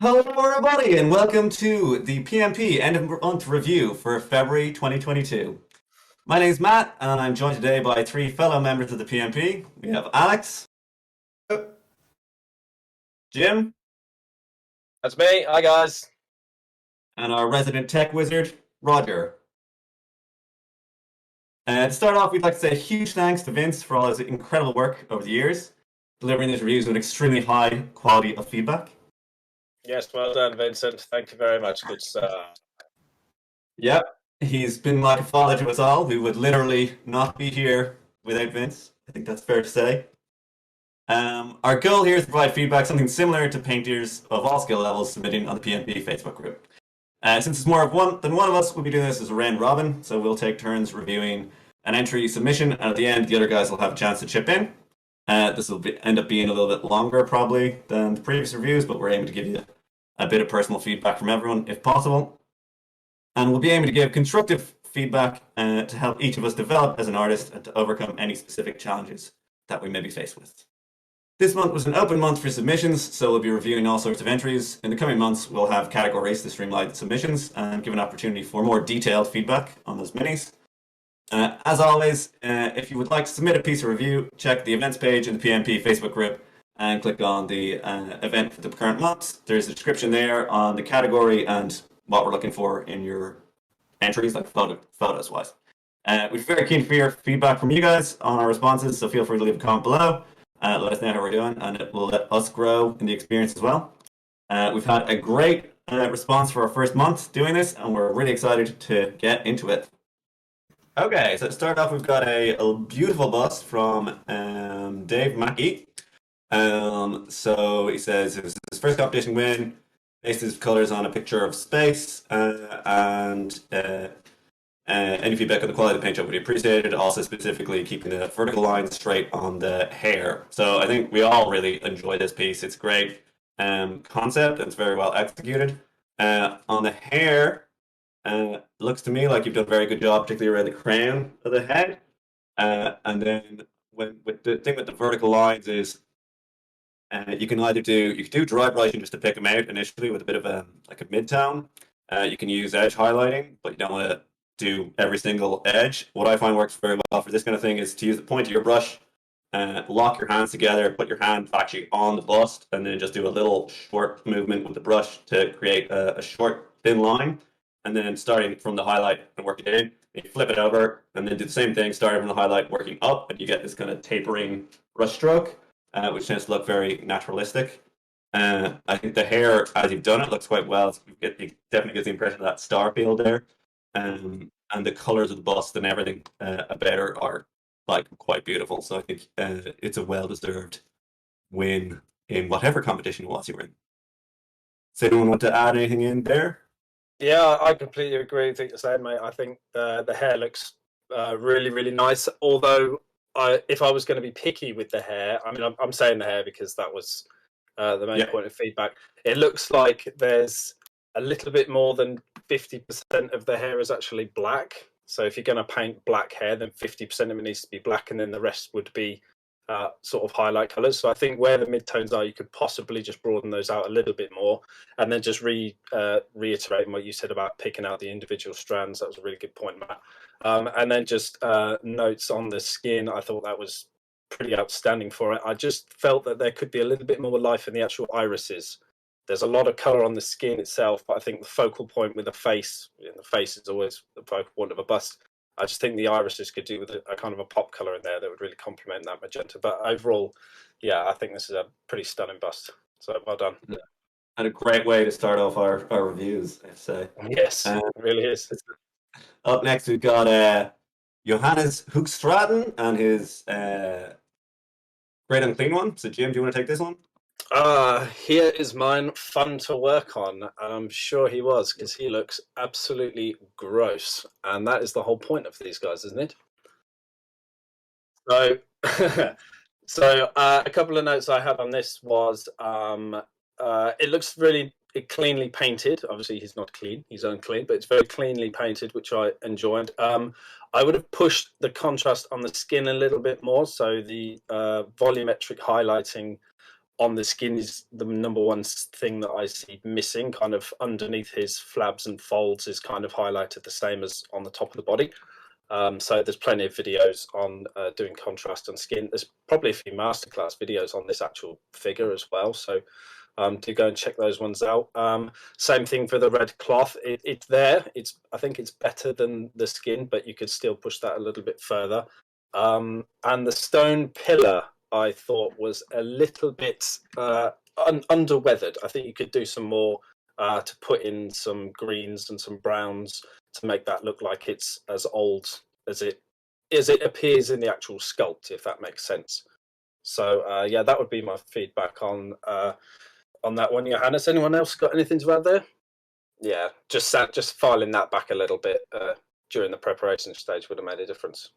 Hello, everybody, and welcome to the PMP End of Month Review for February 2022. My name's Matt, and I'm joined today by three fellow members of the PMP. We have Alex, Jim, That's me. Hi, guys. and our resident tech wizard, Roger. To start off, we'd like to say a huge thanks to Vince for all his incredible work over the years, delivering these reviews with extremely high quality of feedback. Yes, well done, Vincent. Thank you very much. Good stuff. Yep, he's been like a father to us all. We would literally not be here without Vince. I think that's fair to say. Our goal here is to provide feedback, something similar to painters of all skill levels submitting on the PMP Facebook group. Since it's more of one than one of us, we'll be doing this as a round robin, so we'll take turns reviewing an entry submission, and at the end, the other guys will have a chance to chip in. This will end up being a little bit longer, probably, than the previous reviews, but we're aiming to give you a bit of personal feedback from everyone, if possible. And we'll be aiming to give constructive feedback to help each of us develop as an artist and to overcome any specific challenges that we may be faced with. This month was an open month for submissions, so we'll be reviewing all sorts of entries. In the coming months, we'll have categories to streamline the submissions and give an opportunity for more detailed feedback on those minis. As always, if you would like to submit a piece of review, check the events page in the PMP Facebook group and click on the event for the current month. There's a description there on the category and what we're looking for in your entries, like photos wise. We're very keen for your feedback from you guys on our responses, so feel free to leave a comment below. Let us know how we're doing, and it will let us grow in the experience as well. We've had a great response for our first month doing this, and we're really excited to get into it. Okay, so to start off, we've got a beautiful bust from Dave Mackey. So he says it was his first competition win, based his colors on a picture of space, and any feedback on the quality of the paint job would be appreciated. Also, specifically keeping the vertical line straight on the hair. So I think we all really enjoy this piece. It's a great concept and it's very well executed. On the hair, looks to me like you've done a very good job, particularly around the crown of the head. And then with the thing with the vertical lines is you can do dry brushing just to pick them out initially with a bit of a mid-tone. You can use edge highlighting, but you don't want to do every single edge. What I find works very well for this kind of thing is to use the point of your brush, lock your hands together, put your hand actually on the bust, and then just do a little short movement with the brush to create a short, thin line. And then starting from the highlight and working in, you flip it over, and then do the same thing, starting from the highlight, working up, and you get this kind of tapering brush stroke, which tends to look very naturalistic. I think the hair, as you've done it, looks quite well. It definitely gives the impression of that star peel there. And the colors of the bust and everything about her are like quite beautiful. So I think it's a well-deserved win in whatever competition it was you were in. Does anyone want to add anything in there? Yeah, I completely agree. I think the same, mate. I think the hair looks really, really nice. Although, if I was going to be picky with the hair, I mean, I'm saying the hair because that was the main Yeah. point of feedback. It looks like there's a little bit more than 50% of the hair is actually black. So if you're going to paint black hair, then 50% of it needs to be black, and then the rest would be sort of highlight colors. So I think where the midtones are, you could possibly just broaden those out a little bit more, and then just reiterating what you said about picking out the individual strands. That was a really good point, Matt. And then just notes on the skin. I thought that was pretty outstanding for it. I just felt that there could be a little bit more life in the actual irises. There's a lot of color on the skin itself, but I think the focal point with the face is always the focal point of a bust. I just think the irises could do with a kind of a pop color in there that would really complement that magenta. But overall, yeah, I think this is a pretty stunning bust. So well done. And a great way to start off our reviews, I'd say. Yes, Uh, it really is. Up next, we've got Johannes Hoogstraten and his Great Unclean one. So, Jim, do you want to take this one? Here is mine, fun to work on. I'm sure he was, because he looks absolutely gross. And that is the whole point of these guys, isn't it? So, a couple of notes I had on this was it looks really cleanly painted. Obviously, he's not clean; he's unclean, but it's very cleanly painted, which I enjoyed. I would have pushed the contrast on the skin a little bit more, so the volumetric highlighting on the skin is the number one thing that I see missing. Kind of underneath his flabs and folds is kind of highlighted the same as on the top of the body. So there's plenty of videos on doing contrast on skin. There's probably a few masterclass videos on this actual figure as well. So do go and check those ones out. Same thing for the red cloth. It's there. I think it's better than the skin, but you could still push that a little bit further. And the stone pillar, I thought, was a little bit underweathered. I think you could do some more to put in some greens and some browns to make that look like it's as old as it appears in the actual sculpt, if that makes sense. So yeah, that would be my feedback on that one. Johannes, anyone else got anything to add there? Yeah, just filing that back a little bit during the preparation stage would have made a difference.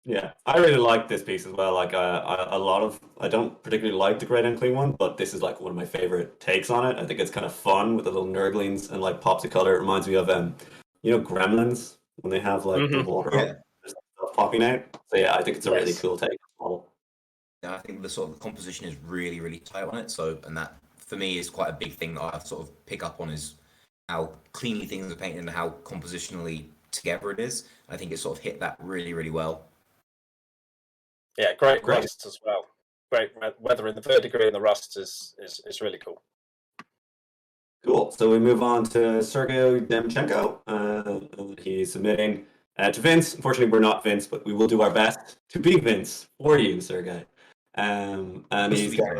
Yeah, I really like this piece as well. Like I don't particularly like the Great Unclean one, but this is like one of my favorite takes on it. I think it's kind of fun with the little nurglings and like pops of color. It reminds me of Gremlins when they have like the water stuff popping out. So yeah, I think it's a really cool take model. Yeah, I think the sort of composition is really, really tight on it. So, and that for me is quite a big thing that I sort of pick up on is how cleanly things are painted and how compositionally together it is. I think it sort of hit that really, really well. Yeah, great rust as well. Great weather in the verdigris and the rust is really cool. Cool. So we move on to Sergey Demchenko. He's submitting to Vince. Unfortunately, we're not Vince, but we will do our best to be Vince for you, Sergey. And he's got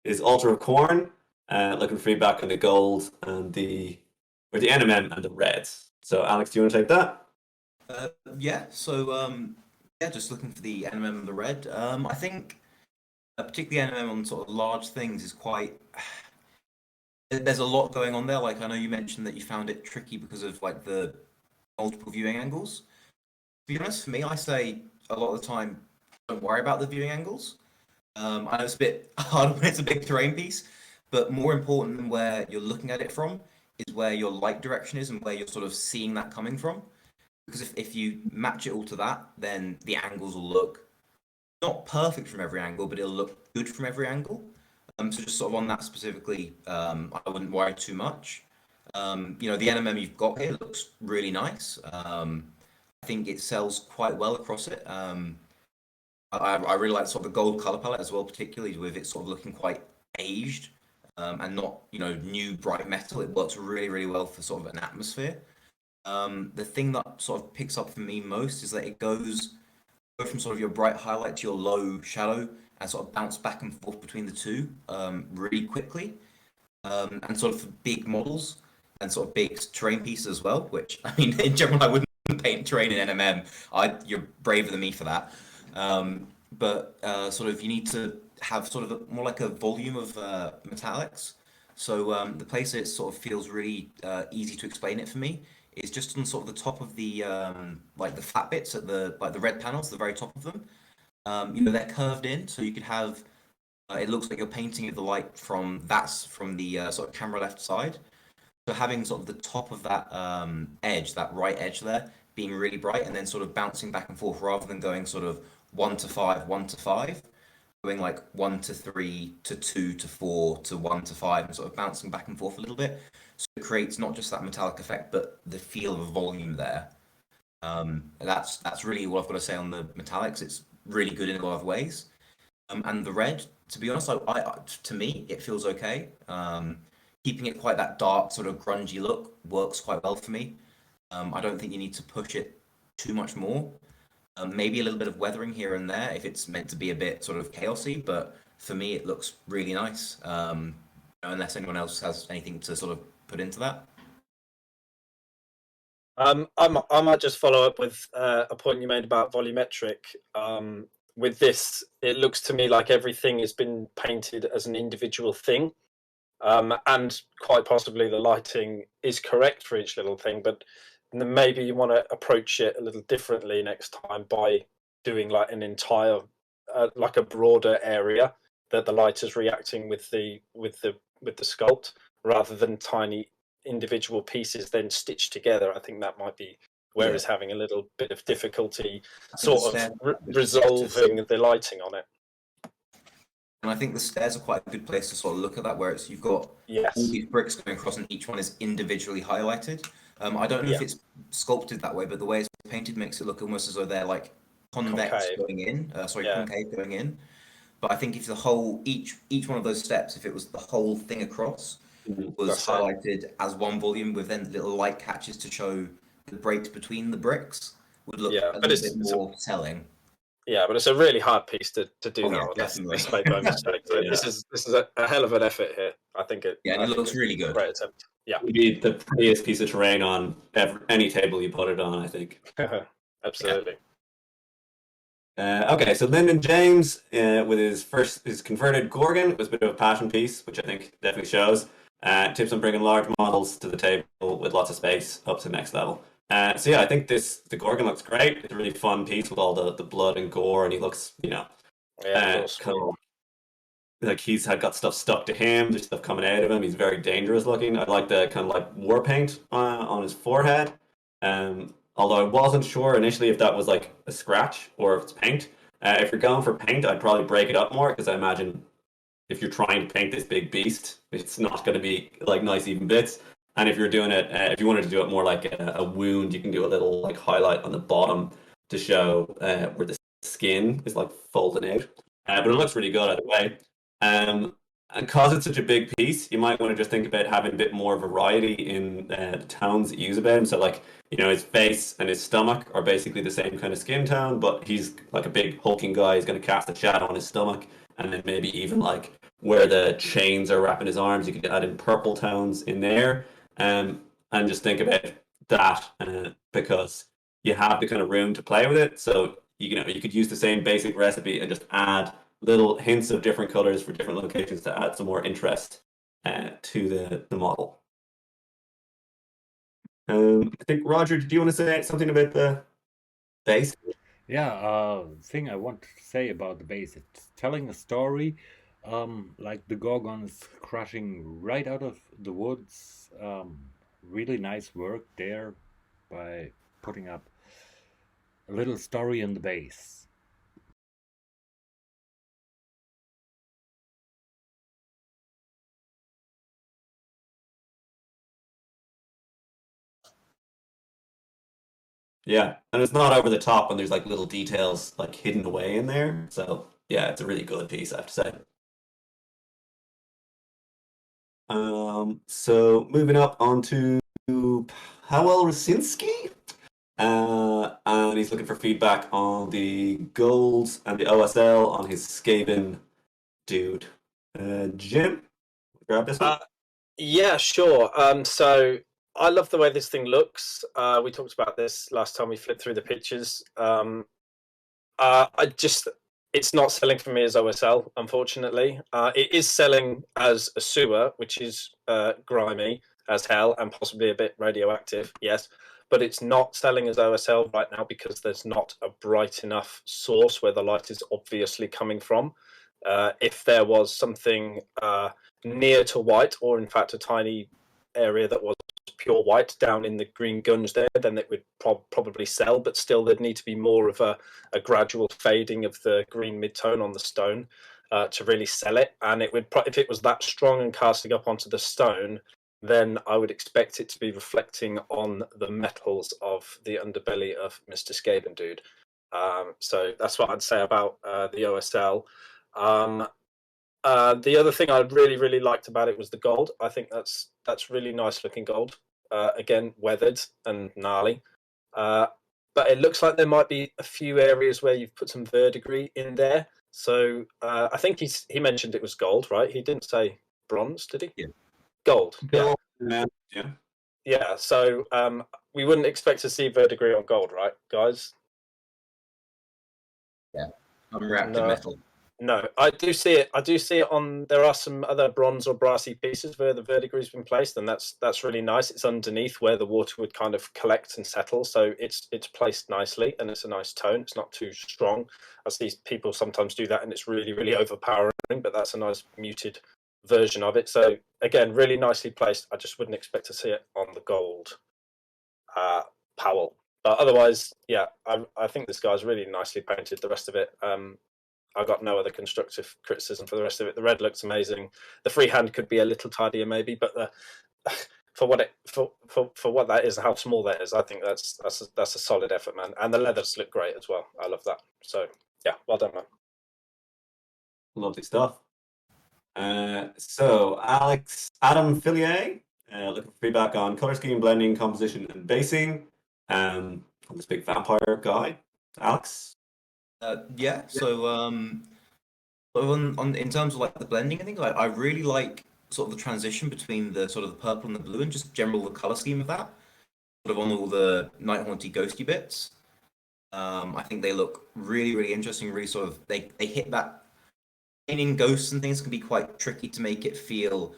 his Altar of Corn. Looking for feedback on the gold and the NMM and the reds. So Alex, do you want to take that? Yeah. So yeah, just looking for the NMM and the red. I think particularly NMM on sort of large things is quite. There's a lot going on there. Like I know you mentioned that you found it tricky because of like the multiple viewing angles. To be honest, for me, I say a lot of the time, don't worry about the viewing angles. I know it's a bit hard when it's a big terrain piece, but more important than where you're looking at it from is where your light direction is and where you're sort of seeing that coming from. Because if you match it all to that, then the angles will look not perfect from every angle, but it'll look good from every angle. So just sort of on that specifically, I wouldn't worry too much. The NMM you've got here looks really nice. I think it sells quite well across it. I really like sort of the gold color palette as well, particularly with it sort of looking quite aged and not new bright metal. It works really, really well for sort of an atmosphere. The thing that sort of picks up for me most is that it goes from sort of your bright highlight to your low shadow and sort of bounce back and forth between the two really quickly. And sort of for big models and sort of big terrain pieces as well, which I mean in general I wouldn't paint terrain in NMM. You're braver than me for that. But sort of you need to have sort of more like a volume of metallics. So the place that it sort of feels really easy to explain it for me is just on sort of the top of the like the flat bits at the red panels, the very top of them. They're curved in, so you could have. It looks like you're painting the light from the sort of camera left side. So having sort of the top of that edge, that right edge there, being really bright, and then sort of bouncing back and forth rather than going sort of 1 to 5, 1 to 5, going like 1 to 3 to 2 to 4 to 1 to 5, and sort of bouncing back and forth a little bit. So it creates not just that metallic effect, but the feel of a volume there. That's really what I've got to say on the metallics. It's really good in a lot of ways. And the red, to be honest, to me, it feels okay. Keeping it quite that dark, sort of grungy look works quite well for me. I don't think you need to push it too much more. Maybe a little bit of weathering here and there if it's meant to be a bit sort of chaosy, but for me, it looks really nice. Unless anyone else has anything to sort of put into that. I might just follow up with a point you made about volumetric. With this, it looks to me like everything has been painted as an individual thing. And quite possibly the lighting is correct for each little thing, but maybe you want to approach it a little differently next time by doing like an entire, like a broader area that the light is reacting with the sculpt, rather than tiny individual pieces then stitched together. I think that might be where it's having a little bit of difficulty sort of resolving the lighting on it. And I think the stairs are quite a good place to sort of look at that, where you've got all Yes. these bricks going across, and each one is individually highlighted. I don't know if Yeah. it's sculpted that way, but the way it's painted makes it look almost as though they're like convex Concave. going in. Yeah. Concave going in. But I think if the whole each one of those steps, if it was the whole thing across, was That's it. highlighted as one volume with then little light catches to show the breaks between the bricks, would look Yeah, a but little bit more telling. Yeah, but it's a really hard piece to do Oh, that yeah, on. definitely. Let's make no mistake. So Yeah. this is a hell of an effort here. I think it. Yeah, and I it think looks it's really a good. Great attempt. Yeah, It'd be the prettiest piece of terrain on any table you put it on, I think. absolutely. Okay, so Lyndon James with his converted Gorgon was a bit of a passion piece, which I think definitely shows. Tips on bringing large models to the table with lots of space up to the next level. So yeah, I think the Gorgon looks great. It's a really fun piece with all the blood and gore, and he looks, Yeah, of course. kind of like he's got stuff stuck to him. There's stuff coming out of him. He's very dangerous looking. I like the kind of like war paint on his forehead. Although I wasn't sure initially if that was like a scratch or if it's paint. If you're going for paint, I'd probably break it up more because I imagine if you're trying to paint this big beast, it's not going to be like nice even bits. And if you're doing it, if you wanted to do it more like a wound, you can do a little like highlight on the bottom to show where the skin is like folding out. But it looks really good either way. And because it's such a big piece, you might want to just think about having a bit more variety in the tones that you use about him. So, like, his face and his stomach are basically the same kind of skin tone, but he's like a big hulking guy. He's going to cast a shadow on his stomach, and then maybe even like where the chains are wrapping his arms, you could add in purple tones in there. And just think about that because you have the kind of room to play with it. So you could use the same basic recipe and just add little hints of different colors for different locations to add some more interest to the model. I think Roger, did you want to say something about the base? Yeah, thing I want to say about the base, it's telling a story. Like the Gorgon is crashing right out of the woods. Really nice work there by putting up a little story in the base. Yeah, and it's not over the top, and there's like little details like hidden away in there. So yeah, it's a really good piece, I have to say. So moving up onto Paweł Rosicki, and he's looking for feedback on the goals and the OSL on his Skaven dude. Jim, grab this one. Yeah, sure. So I love the way this thing looks. We talked about this last time we flipped through the pictures. It's not selling for me as OSL, unfortunately. It is selling as a sewer, which is grimy as hell and possibly a bit radioactive, yes. But it's not selling as OSL right now because there's not a bright enough source where the light is obviously coming from. If there was something near to white, or in fact a tiny area that was pure white down in the green gunge there, then it would probably sell, but still there'd need to be more of a gradual fading of the green mid-tone on the stone to really sell it. And it would, if it was that strong and casting up onto the stone, then I would expect it to be reflecting on the metals of the underbelly of Mr. Skaven Dude. So that's what I'd say about the OSL. The other thing I really liked about it was the gold. I think that's really nice looking gold. Again, weathered and gnarly. But it looks like there might be a few areas where you've put some verdigris in there. So I think he mentioned it was gold, right? He didn't say bronze, did he? Yeah. Gold. Bill, Yeah. yeah. Yeah. So we wouldn't expect to see verdigris on gold, right, guys? Yeah. Unwrapped No. metal. No, I do see it. I do see it on. There are some other bronze or brassy pieces where the verdigris has been placed, and that's really nice. It's underneath where the water would kind of collect and settle, so it's placed nicely, and it's a nice tone. It's not too strong. I see people sometimes do that, and it's really overpowering. But that's a nice muted version of it. So again, really nicely placed. I just wouldn't expect to see it on the gold Powell. But otherwise, yeah, I think this guy's really nicely painted. The rest of it, I got no other constructive criticism for the rest of it. The red looks amazing. The freehand could be a little tidier maybe, but for what that is, how small that is, I think that's a solid effort, man. And the leathers look great as well. I love that. So yeah, well done, man. Lovely stuff. So Adam Fillier, looking for feedback on color scheme, blending, composition, and basing. From this big vampire guy, Alex. Yeah. So in terms of like the blending, I think I really like sort of the transition between the sort of the purple and the blue, and just general the color scheme of that. Sort of on all the night haunty ghosty bits. I think they look really, really interesting. Really sort of they hit that. Painting ghosts and things can be quite tricky to make it feel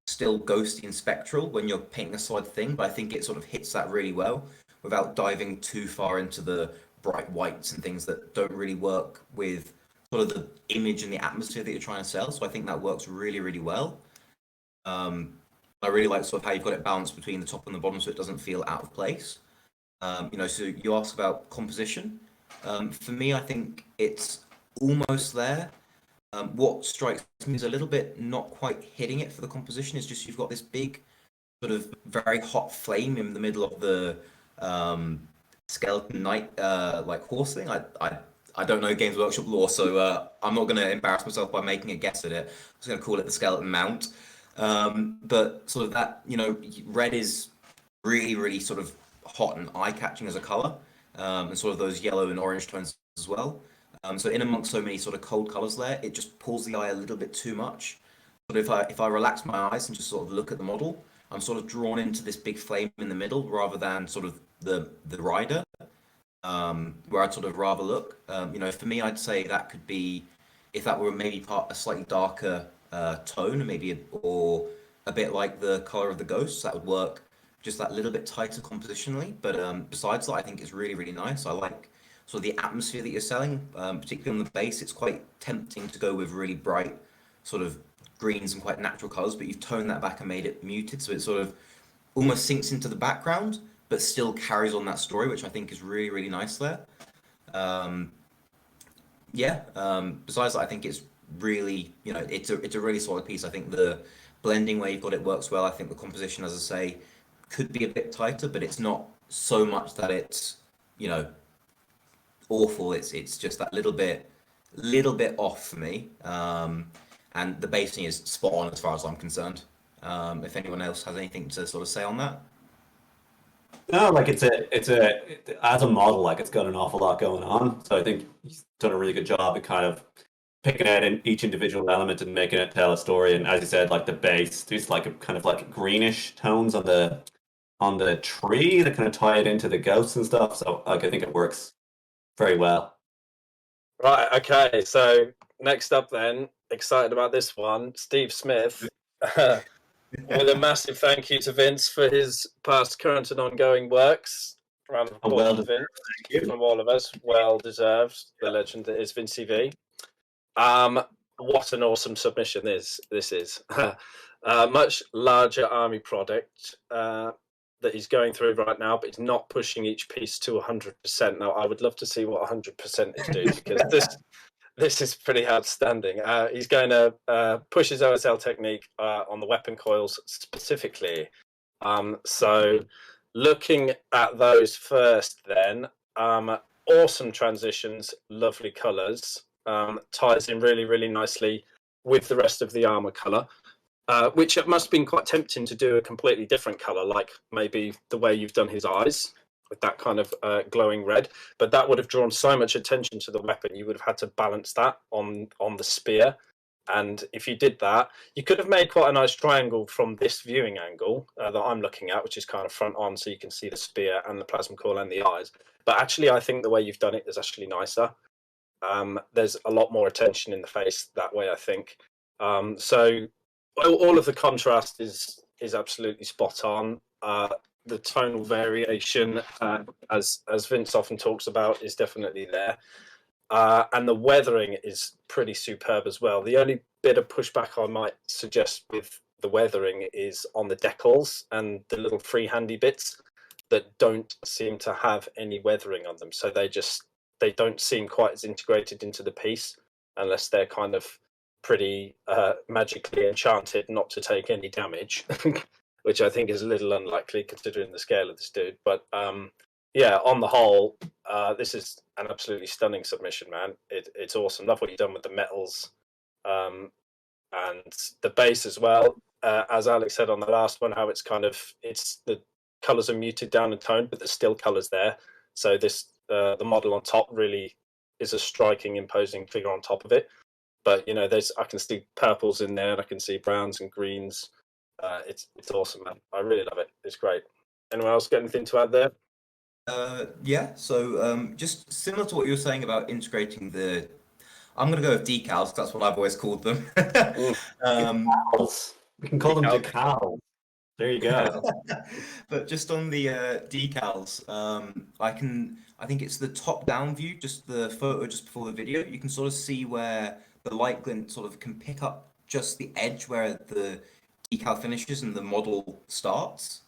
still ghosty and spectral when you're painting a solid thing, but I think it sort of hits that really well without diving too far into the bright whites and things that don't really work with sort of the image and the atmosphere that you're trying to sell. So I think that works really, really well. I really like sort of how you've got it balanced between the top and the bottom so it doesn't feel out of place. So you asked about composition. For me, I think it's almost there. What strikes me as a little bit not quite hitting it for the composition is just you've got this big sort of very hot flame in the middle of the skeleton knight like horse thing. I don't know Games Workshop lore, so I'm not going to embarrass myself by making a guess at it. I'm just going to call it the skeleton mount. But sort of that, red is really, really sort of hot and eye-catching as a color, and sort of those yellow and orange tones as well. So in amongst so many sort of cold colors there, it just pulls the eye a little bit too much. But if I relax my eyes and just sort of look at the model, I'm sort of drawn into this big flame in the middle rather than sort of the rider, where I'd sort of rather look. For me, I'd say that could be, if that were maybe a slightly darker tone, maybe or a bit like the color of the ghosts, that would work just that little bit tighter compositionally. But besides that, I think it's really, really nice. I like sort of the atmosphere that you're selling, particularly on the base. It's quite tempting to go with really bright sort of greens and quite natural colors, but you've toned that back and made it muted, so it sort of almost sinks into the background, but still carries on that story, which I think is really, really nice there. Besides that, I think it's really, it's a really solid piece. I think the blending where you've got it works well. I think the composition, as I say, could be a bit tighter, but it's not so much that it's, awful. It's just that little bit off for me. And the basing is spot on as far as I'm concerned. If anyone else has anything to sort of say on that. No, like it's as a model, like it's got an awful lot going on. So I think he's done a really good job at kind of picking out in each individual element and making it tell a story. And as you said, like the base, there's like a kind of like greenish tones on the tree that kind of tie it into the ghosts and stuff. So like I think it works very well. Right, okay, so next up then, excited about this one, Steve Smith, with a massive thank you to Vince for his past, current and ongoing works. Round of applause to Vince from all of us, well deserved, the legend that is Vince V. What an awesome submission this is. Much larger army product that he's going through right now, but he's not pushing each piece to 100%. Now, I would love to see what 100% is doing, because this is pretty outstanding. He's going to push his OSL technique on the weapon coils specifically. So looking at those first then, awesome transitions, lovely colours, ties in really, really nicely with the rest of the armour colour. Which it must have been quite tempting to do a completely different colour, like maybe the way you've done his eyes with that kind of glowing red. But that would have drawn so much attention to the weapon. You would have had to balance that on the spear. And if you did that, you could have made quite a nice triangle from this viewing angle that I'm looking at, which is kind of front on, so you can see the spear and the plasma coil and the eyes. But actually, I think the way you've done it is actually nicer. There's a lot more attention in the face that way, I think. So all of the contrast is absolutely spot on. The tonal variation, as Vince often talks about, is definitely there. And the weathering is pretty superb as well. The only bit of pushback I might suggest with the weathering is on the decals and the little freehandy bits that don't seem to have any weathering on them. So they don't seem quite as integrated into the piece unless they're kind of pretty magically enchanted not to take any damage, which I think is a little unlikely considering the scale of this dude. But yeah, on the whole, this is an absolutely stunning submission, man. It's awesome. Love what you've done with the metals and the base as well. As Alex said on the last one, how it's the colors are muted down in tone, but there's still colors there. So this the model on top really is a striking, imposing figure on top of it. But I can see purples in there, and I can see browns and greens. It's awesome, man. I really love it. It's great. Anyone else got anything to add there? Yeah, so just similar to what you were saying about integrating I'm going to go with decals, 'cause that's what I've always called them. We can call them Decals. decals. There you go. But just on the decals, I think it's the top-down view, just the photo just before the video. You can sort of see where the light glint sort of can pick up just the edge where the decal finishes and the model starts.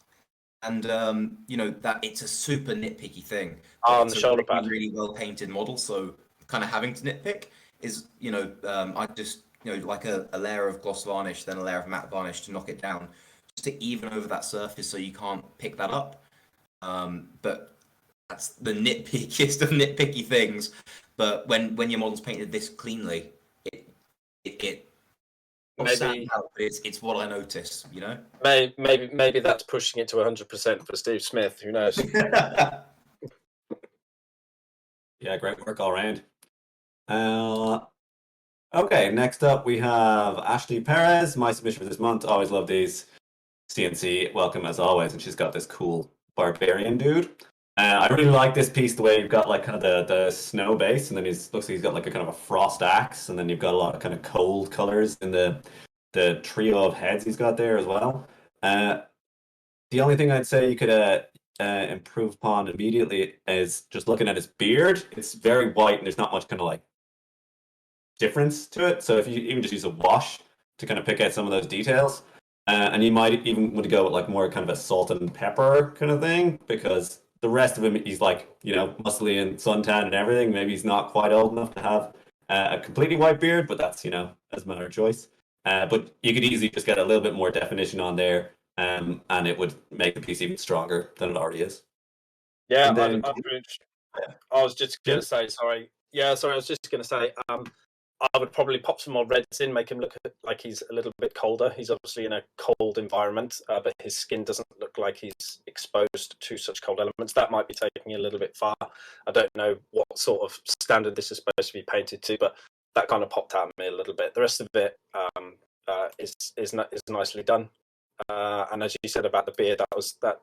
And that it's a super nitpicky thing. On It's the a shoulder really, pad. really well painted model, so kind of having to nitpick is, I just, like a layer of gloss varnish, then a layer of matte varnish to knock it down, just to even over that surface so you can't pick that up. But that's the nitpickiest of nitpicky things. But when your model's painted this cleanly, it Maybe out, but it's what I notice, maybe that's pushing it to 100% for Steve Smith. Who knows? Yeah, great work all around. Okay, next up we have Ashley Perez. My submission for this month. Always love these. CNC, welcome as always. And she's got this cool barbarian dude. I really like this piece, the way you've got like kind of the snow base, and then looks like he's got like a kind of a frost axe, and then you've got a lot of kind of cold colors in the trio of heads he's got there as well. The only thing I'd say you could improve upon immediately is just looking at his beard. It's very white, and there's not much kind of like difference to it. So if you even just use a wash to kind of pick out some of those details, and you might even want to go with like more kind of a salt and pepper kind of thing, because the rest of him, he's like, muscly and suntan and everything. Maybe he's not quite old enough to have a completely white beard, but that's, as a matter of choice. But you could easily just get a little bit more definition on there, and it would make the piece even stronger than it already is. Yeah, And then- I was just going to say, sorry. Yeah, sorry, I was just going to say, I would probably pop some more reds in, make him look like he's a little bit colder. He's obviously in a cold environment, but his skin doesn't look like he's exposed to such cold elements. That might be taking it a little bit far. I don't know what sort of standard this is supposed to be painted to, but that kind of popped out at me a little bit. The rest of it is nicely done. And as you said about the beard, that was a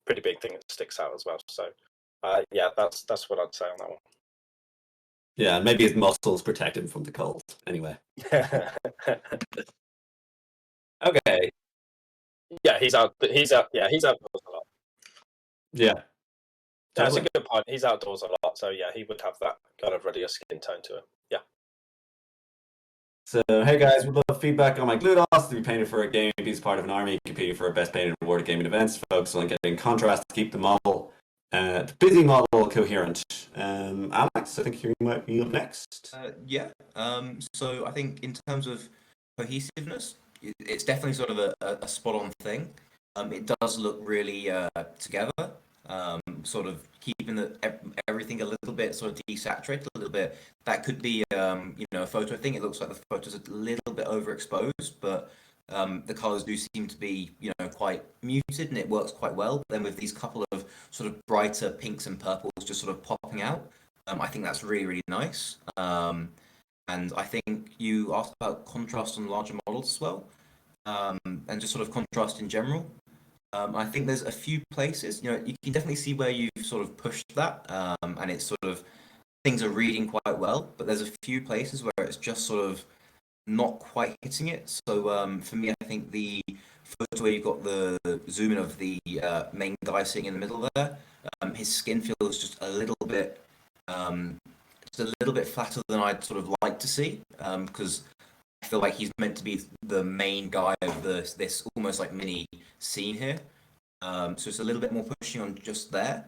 pretty big thing that sticks out as well. So yeah, that's what I'd say on that one. Yeah, maybe his muscles protect him from the cold. Anyway. Okay. Yeah, he's outdoors a lot. Yeah. That's a Totally. good point. He's outdoors a lot, so yeah, he would have that kind of reddier skin tone to him. Yeah. So, hey guys, we'd love feedback on my Gludos to be painted for a game piece, part of an army, competing for a best painted award at gaming events, focus on getting contrast to keep the model, the busy model coherent. Alex, I think you might be up next. Yeah. So I think in terms of cohesiveness, it's definitely sort of a spot-on thing. It does look really together. Sort of keeping everything a little bit sort of desaturated, a little bit. That could be a photo thing. It looks like the photo's a little bit overexposed, but the colors do seem to be quite muted, and it works quite well. Then with these couple of sort of brighter pinks and purples just sort of popping out, I think that's really, really nice. And I think you asked about contrast on larger models as well, and just sort of contrast in general. I think there's a few places, you can definitely see where you've sort of pushed that, and it's sort of, things are reading quite well, but there's a few places where it's just sort of not quite hitting it. So for me, I think the photo where you've got the zoom in of the main guy sitting in the middle there, his skin feels just a little bit flatter than I'd sort of like to see, because I feel like he's meant to be the main guy of this almost like mini scene here. So it's a little bit more pushing on just there.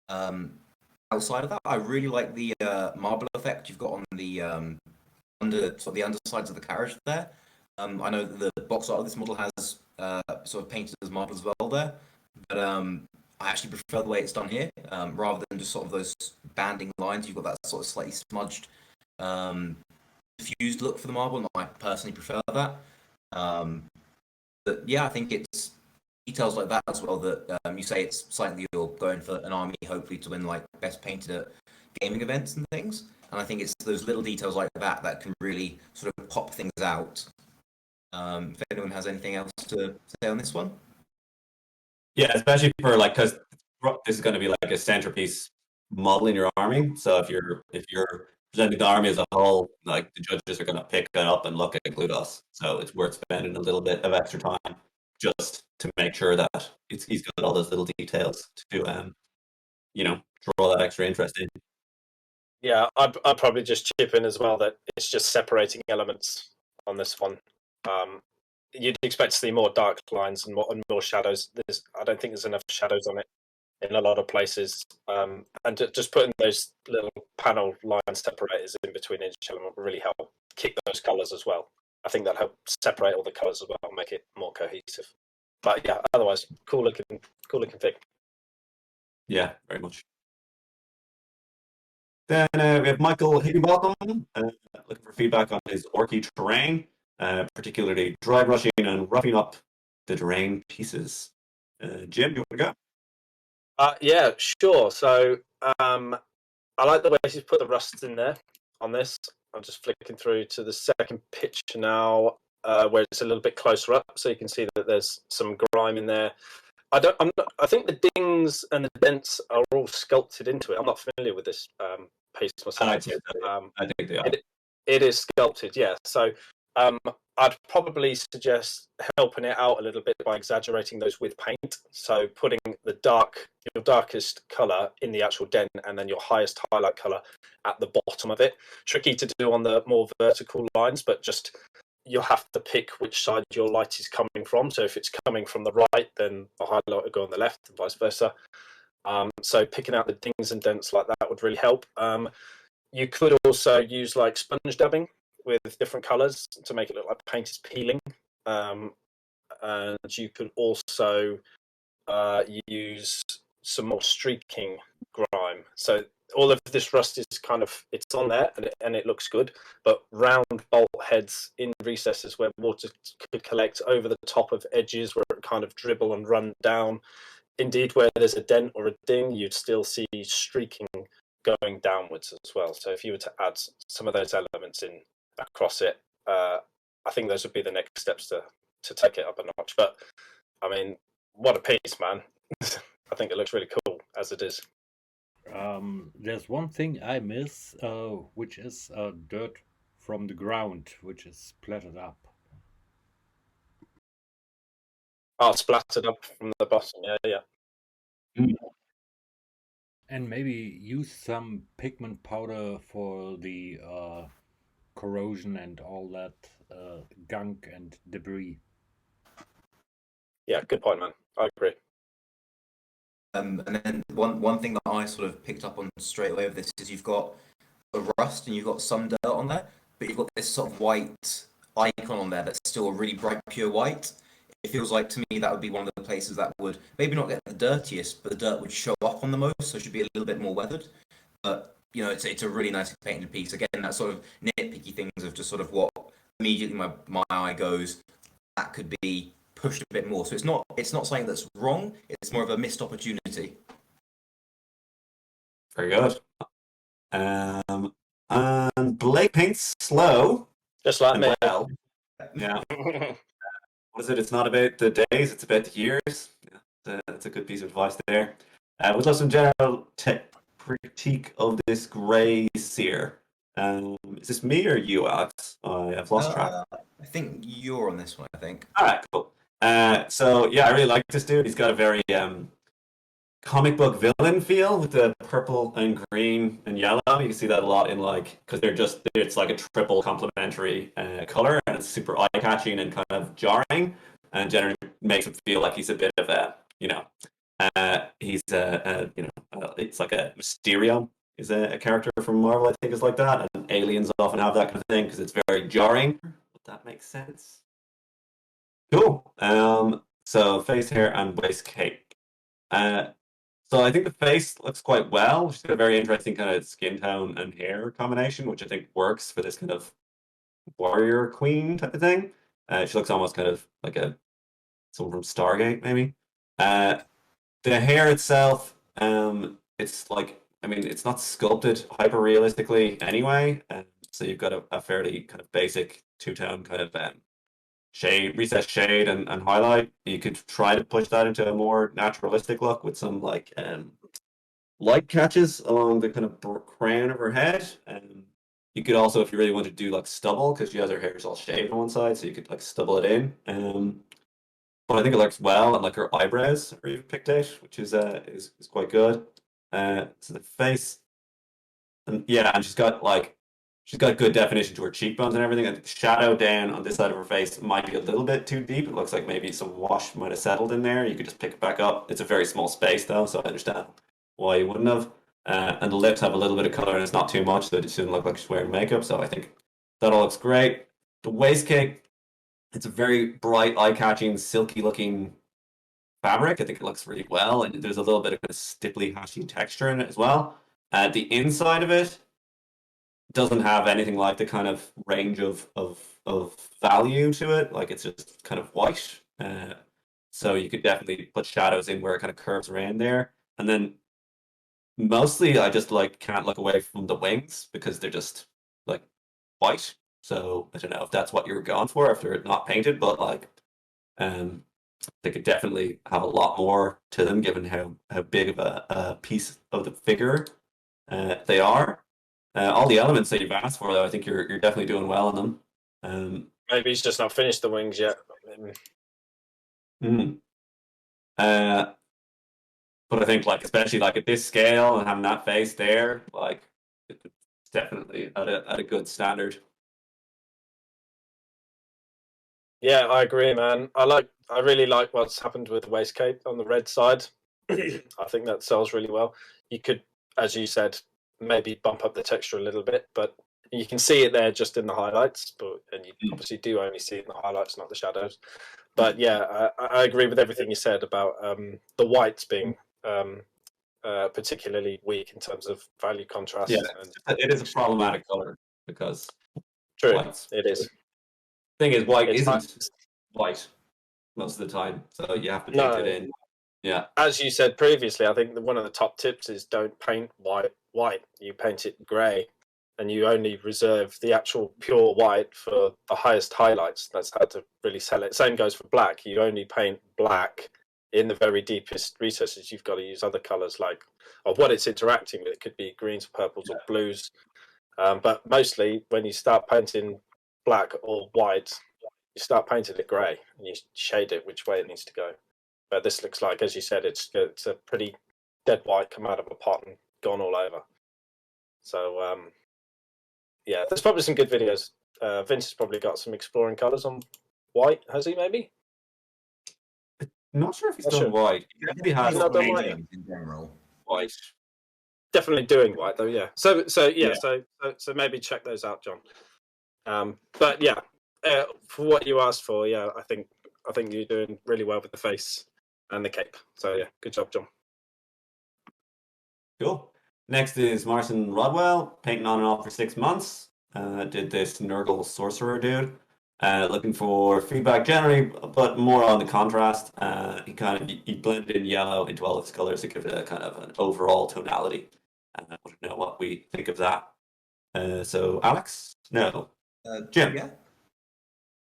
Outside of that, I really like the marble effect you've got on the under sort of the undersides of the carriage there. I know that the box art of this model has sort of painted as marble as well there, but I actually prefer the way it's done here, rather than just sort of those banding lines. You've got that sort of slightly smudged, diffused look for the marble, and I personally prefer that. But yeah, I think it's details like that as well that you say it's slightly you're going for an army, hopefully to win like best painted at gaming events and things. And I think it's those little details like that that can really sort of pop things out. If anyone has anything else to say on this one. Yeah, especially for like because this is going to be like a centerpiece model in your army. So if you're presenting the army as a whole, like the judges are going to pick it up and look at Gludos. So it's worth spending a little bit of extra time just to make sure that he's got all those little details to draw that extra interest in. Yeah, I'd probably just chip in as well that it's just separating elements on this one. You'd expect to see more dark lines and more shadows. I don't think there's enough shadows on it in a lot of places. And just putting those little panel line separators in between each element will really help kick those colours as well. I think that helps separate all the colours as well and make it more cohesive. But yeah, otherwise, cool looking fig. Yeah, very much. Then we have Michael Higginbotham looking for feedback on his Orky terrain, particularly dry brushing and roughing up the terrain pieces. Jim, you want to go? Yeah, sure. So I like the way he's put the rust in there on this. I'm just flicking through to the second picture now, where it's a little bit closer up, so you can see that there's some grime in there. I think the dings and the dents are all sculpted into it. I'm not familiar with this piece myself. I think they are. It is sculpted, yeah. So I'd probably suggest helping it out a little bit by exaggerating those with paint. So putting your darkest colour in the actual dent and then your highest highlight colour at the bottom of it. Tricky to do on the more vertical lines, but just you'll have to pick which side your light is coming from. So if it's coming from the right, then the highlight will go on the left and vice versa. So picking out the dings and dents like that would really help. You could also use like sponge dabbing with different colours to make it look like paint is peeling. And you could also use some more streaking grime. So all of this rust is it's on there and it looks good, but round bolt heads in recesses where water could collect over the top of edges where it kind of dribble and run down. Indeed, where there's a dent or a ding, you'd still see streaking going downwards as well. So if you were to add some of those elements in across it, I think those would be the next steps to take it up a notch. But I mean, what a piece, man. I think it looks really cool as it is. There's one thing I miss, which is dirt from the ground, which is splattered up. Oh, splattered up from the bottom, yeah. And maybe use some pigment powder for the corrosion and all that gunk and debris. Yeah, good point, man. I agree. And then one thing that I sort of picked up on straight away with this is you've got the rust and you've got some dirt on there, but you've got this sort of white icon on there that's still a really bright pure white. It feels like to me that would be one of the places that would maybe not get the dirtiest, but the dirt would show up on the most, so it should be a little bit more weathered. But it's a really nicely painted piece. Again, that sort of nitpicky things of just sort of what immediately my eye goes, that could be pushed a bit more. So it's not something that's wrong. It's more of a missed opportunity. Very good. And Blake paints slow. Just like and me. well. Yeah. What is it? It's not about the days, it's about the years. Yeah, that's a good piece of advice there. We'd love some general critique of this grey sear. Is this me or you, Alex? I've lost track. I think you're on this one, I think. All right, cool. So yeah, I really like this dude. He's got a very comic book villain feel with the purple and green and yellow. You can see that a lot in because it's like a triple complementary color, and it's super eye catching and kind of jarring, and generally makes him feel like he's a bit of a it's like a Mysterio is a character from Marvel, I think, is like that, and aliens often have that kind of thing because it's very jarring. If that makes sense. Cool. So face, hair, and waist cape. So I think the face looks quite well. She's got a very interesting kind of skin tone and hair combination, which I think works for this kind of warrior queen type of thing. She looks almost kind of like someone from Stargate, maybe. The hair itself, it's like, I mean, it's not sculpted hyper realistically anyway. So you've got a fairly kind of basic two-tone kind of shade, recessed shade and highlight. You could try to push that into a more naturalistic look with some like light catches along the kind of crown of her head. And you could also, if you really want to do like stubble, because she has her hair is all shaved on one side, so you could like stubble it in. But I think it looks well, and like her eyebrows are even picked out, which is quite good. So the face, and yeah, and she's got good definition to her cheekbones and everything. And the shadow down on this side of her face might be a little bit too deep. It looks like maybe some wash might have settled in there. You could just pick it back up. It's a very small space though, so I understand why you wouldn't have. And the lips have a little bit of color, and it's not too much, so it shouldn't look like she's wearing makeup. So I think that all looks great. The waistcoat, it's a very bright, eye-catching, silky-looking fabric. I think it looks really well, and there's a little bit of kind of stipply, hashy texture in it as well. The inside of it doesn't have anything like the kind of range of value to it. Like it's just kind of white. So you could definitely put shadows in where it kind of curves around there. And then mostly I just like can't look away from the wings because they're just like white. So I don't know if that's what you were going for if they're not painted, but like they could definitely have a lot more to them given how big of a piece of the figure they are. All the elements that you've asked for, though, I think you're definitely doing well on them. Maybe he's just not finished the wings yet. But I think, like, especially like at this scale and having that face there, like, it's definitely at a good standard. Yeah, I agree, man. I really like what's happened with the waistcoat on the red side. I think that sells really well. You could, as you said, maybe bump up the texture a little bit, but you can see it there just in the highlights. And you obviously do only see it in the highlights, not the shadows. But yeah, I agree with everything you said about the whites being particularly weak in terms of value contrast. Yeah, it is a problematic color because true, whites. it is. Thing is, white It's isn't white most of the time, so you have to paint it in. Yeah, as you said previously, I think one of the top tips is don't paint white. You paint it grey, and you only reserve the actual pure white for the highest highlights. That's how to really sell it. Same goes for black. You only paint black in the very deepest recesses. You've got to use other colours like of what it's interacting with. It could be greens, purples, or blues. But mostly, when you start painting black or white, you start painting it grey and you shade it which way it needs to go. But this looks like, as you said, it's a pretty dead white come out of a pot and gone all over. So yeah, there's probably some good videos. Vince has probably got some exploring colours on white, has he? Maybe. I'm not sure if he's done white. He definitely has not done white in general. white. Definitely doing white though, yeah. So maybe check those out, John. But yeah, for what you asked for, yeah, I think you're doing really well with the face and the cape. So yeah, good job, John. Cool. Next is Martin Rodwell, painting on and off for 6 months. Did this Nurgle Sorcerer dude. Looking for feedback generally, but more on the contrast. He blended in yellow into all of his colors to give it a kind of an overall tonality. I want to know what we think of that. So Alex? No. Jim? Yeah.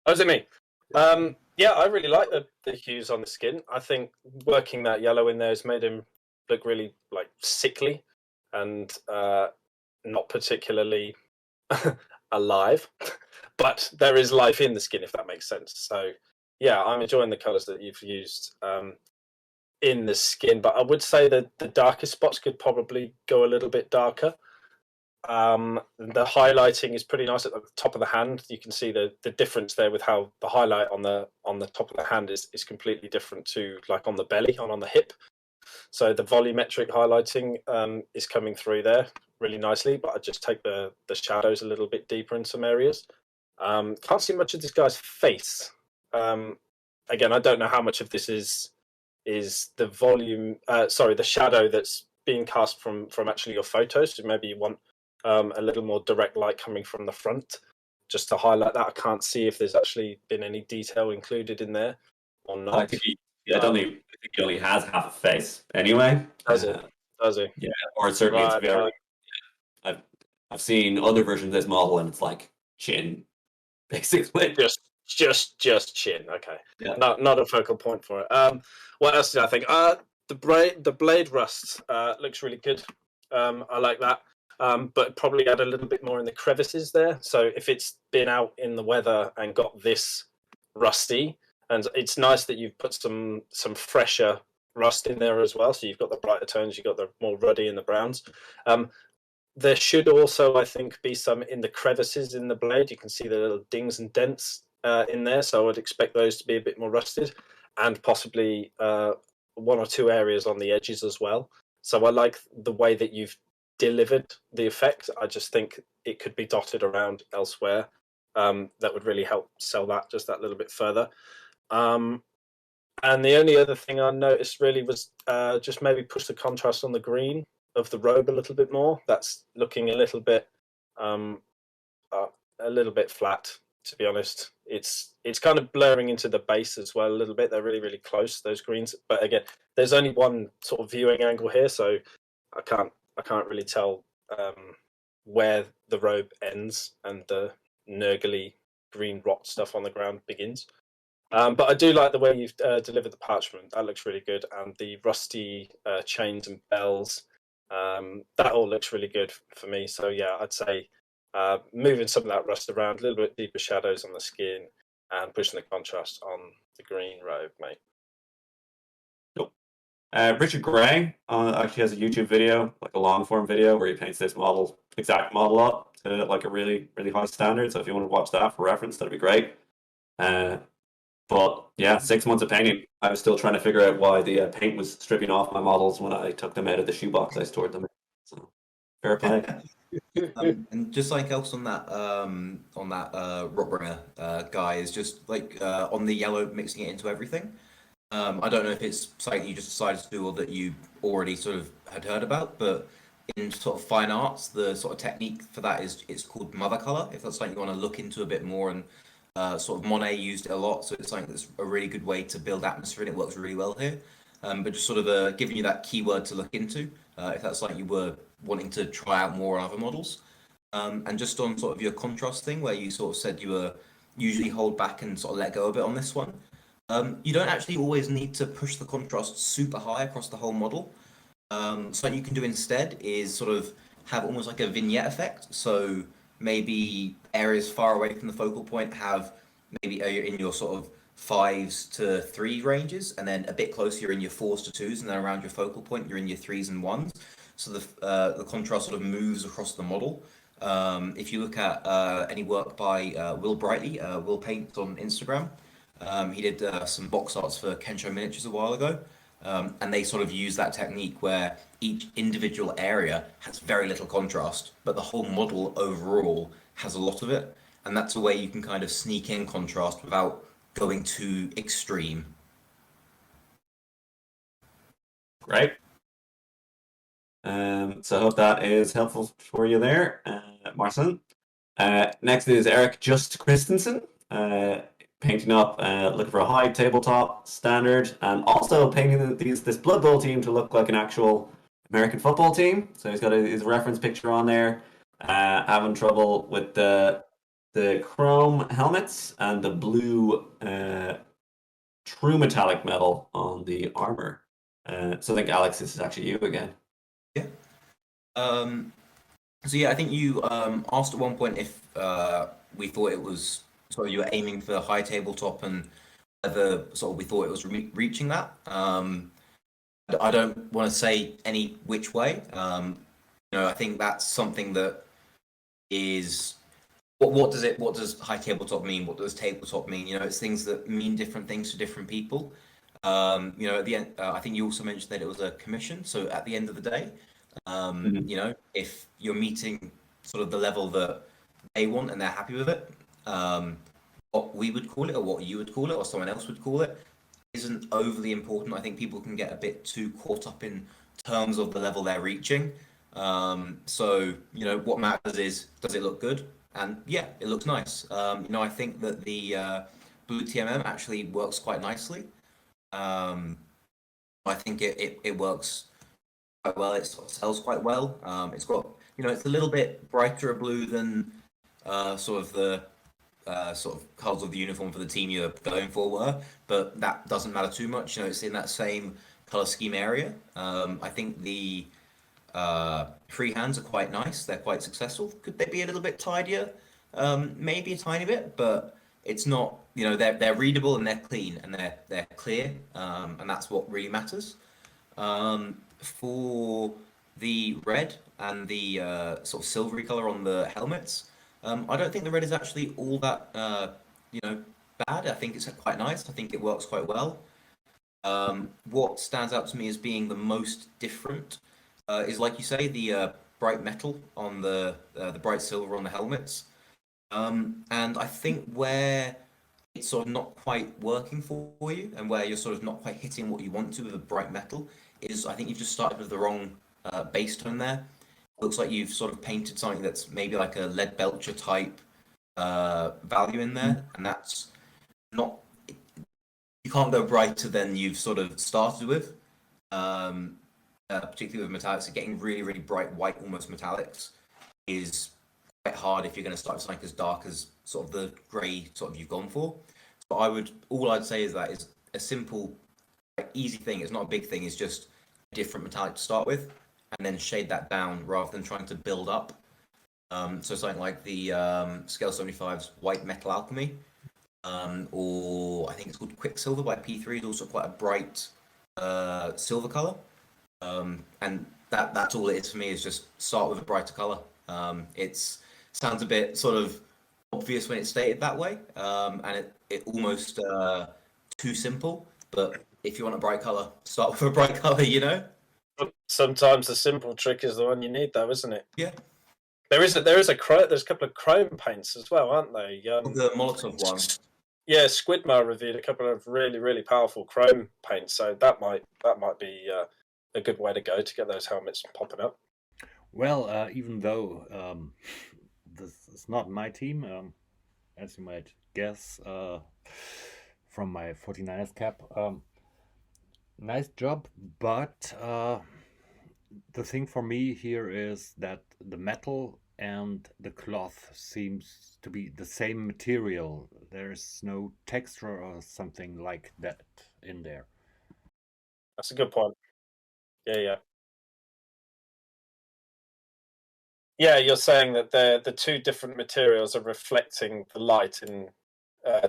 Oh, is it me? Yeah, I really like the hues on the skin. I think working that yellow in there has made him look really like sickly and not particularly alive. But there is life in the skin, if that makes sense. So yeah, I'm enjoying the colours that you've used in the skin. But I would say that the darkest spots could probably go a little bit darker. The highlighting is pretty nice at the top of the hand. You can see the difference there with how the highlight on the top of the hand is completely different to like on the belly and on the hip. So the volumetric highlighting is coming through there really nicely, but I just take the shadows a little bit deeper in some areas. Can't see much of this guy's face. Again, I don't know how much of this is the volume, the shadow that's being cast from actually your photos. So maybe you want a little more direct light coming from the front, just to highlight that. I can't see if there's actually been any detail included in there or not. I think I think he only has half a face anyway. Does it? Does he? Yeah, or certainly Right, it's very. right. I've seen other versions of this model, and it's like chin, basically. Just chin. Okay, Yeah. Not a focal point for it. What else did I think? The blade rust looks really good. I like that. But probably add a little bit more in the crevices there. So if it's been out in the weather and got this rusty, and it's nice that you've put some fresher rust in there as well. So you've got the brighter tones, you've got the more ruddy and the browns. There should also, I think, be some in the crevices in the blade. You can see the little dings and dents in there. So I would expect those to be a bit more rusted, and possibly one or two areas on the edges as well. So I like the way that you've delivered the effect. I just think it could be dotted around elsewhere. That would really help sell that just that little bit further. And the only other thing I noticed really was just maybe push the contrast on the green of the robe a little bit more. That's looking a little bit flat, to be honest. It's kind of blurring into the base as well a little bit. They're really, really close, those greens. But again, there's only one sort of viewing angle here, so I can't really tell where the robe ends and the nurgly green rot stuff on the ground begins. But I do like the way you've delivered the parchment. That looks really good, and the rusty chains and bells. That all looks really good for me. So yeah, I'd say moving some of that rust around, a little bit deeper shadows on the skin, and pushing the contrast on the green robe, mate. Cool. Richard Gray actually has a YouTube video, like a long form video, where he paints this exact model up to like a really, really high standard. So if you want to watch that for reference, that'd be great. But yeah, 6 months of painting. I was still trying to figure out why the paint was stripping off my models when I took them out of the shoebox I stored them in. So fair play. And just something else on that Rotbringer guy is just like on the yellow, mixing it into everything. I don't know if it's something you just decided to do or that you already sort of had heard about, but in sort of fine arts, the sort of technique for that is it's called mother color. If that's something you want to look into a bit more, and sort of Monet used it a lot, so it's something that's a really good way to build atmosphere, and it works really well here. But just sort of giving you that keyword to look into if that's something you were wanting to try out more on other models. And just on sort of your contrast thing, where you sort of said you were usually hold back and sort of let go a bit on this one. You don't actually always need to push the contrast super high across the whole model. So what you can do instead is sort of have almost like a vignette effect. So maybe areas far away from the focal point have maybe in your sort of 5s to 3 ranges, and then a bit closer you're in your 4s to 2s, and then around your focal point you're in your 3s and 1s. So the contrast sort of moves across the model. If you look at any work by Will Brightly, Will Paints on Instagram, he did some box arts for Kensho Miniatures a while ago, and they sort of use that technique where each individual area has very little contrast, but the whole model overall has a lot of it, and that's a way you can kind of sneak in contrast without going too extreme. Great. So I hope that is helpful for you there, Marcin. Next is Eric Just Christensen, painting up, looking for a high tabletop standard, and also painting this Blood Bowl team to look like an actual American football team. So he's got his reference picture on there. Having trouble with the chrome helmets and the blue true metallic metal on the armor. So I think, Alex, this is actually you again. Yeah. So yeah, I think you asked at one point if we thought it was sort of you were aiming for high tabletop and whether sort of we thought it was reaching that. I don't want to say any which way. I think that's something that is what does high tabletop mean? What does tabletop mean? It's things that mean different things to different people. You know, at the end, I think you also mentioned that it was a commission. So at the end of the day, Mhm. you know, if you're meeting sort of the level that they want and they're happy with it, what we would call it, or what you would call it, or someone else would call it, isn't overly important. I think people can get a bit too caught up in terms of the level they're reaching. So, you know, what matters is, does it look good? And yeah, it looks nice. You know, I think that the Blue TMM actually works quite nicely. Um, I think it works quite well. It sort of sells quite well. It's got, you know, it's a little bit brighter a blue than sort of the sort of colors of the uniform for the team you're going for were, but that doesn't matter too much. You know, it's in that same color scheme area. I think the freehands are quite nice. They're quite successful. Could they be a little bit tidier? Maybe a tiny bit, but it's not. You know, they're readable and they're clean and they're clear, and that's what really matters. For the red and the sort of silvery color on the helmets, I don't think the red is actually all that you know, bad. I think it's quite nice. I think it works quite well. What stands out to me as being the most different is, like you say, the bright metal on the bright silver on the helmets. And I think where it's sort of not quite working for you, and where you're sort of not quite hitting what you want to with a bright metal, is I think you've just started with the wrong base tone there. Looks like you've sort of painted something that's maybe like a lead belcher type value in there, and that's not. You can't go brighter than you've sort of started with. Particularly with metallics, getting really, really bright white, almost metallics, is quite hard if you're going to start with something as dark as sort of the grey sort of you've gone for. So all I'd say is that is a simple, like, easy thing. It's not a big thing. It's just a different metallic to start with, and then shade that down rather than trying to build up. So something like the Scale 75's White Metal Alchemy, or I think it's called Quicksilver by P3, is also quite a bright silver color. And that's all it is for me, is just start with a brighter color. It's sounds a bit sort of obvious when it's stated that way, and it almost too simple. But if you want a bright color, start with a bright color, you know? Sometimes the simple trick is the one you need, though, isn't it? Yeah. There's a couple of chrome paints as well, aren't they? The Molotov one. Yeah, Squidmar reviewed a couple of really, really powerful chrome paints, so that might be a good way to go to get those helmets popping up. Well, even though this is not my team, as you might guess from my 49ers cap, nice job, but the thing for me here is that the metal and the cloth seems to be the same material. There's no texture or something like that in there. That's a good point. Yeah. Yeah, you're saying that the two different materials are reflecting the light in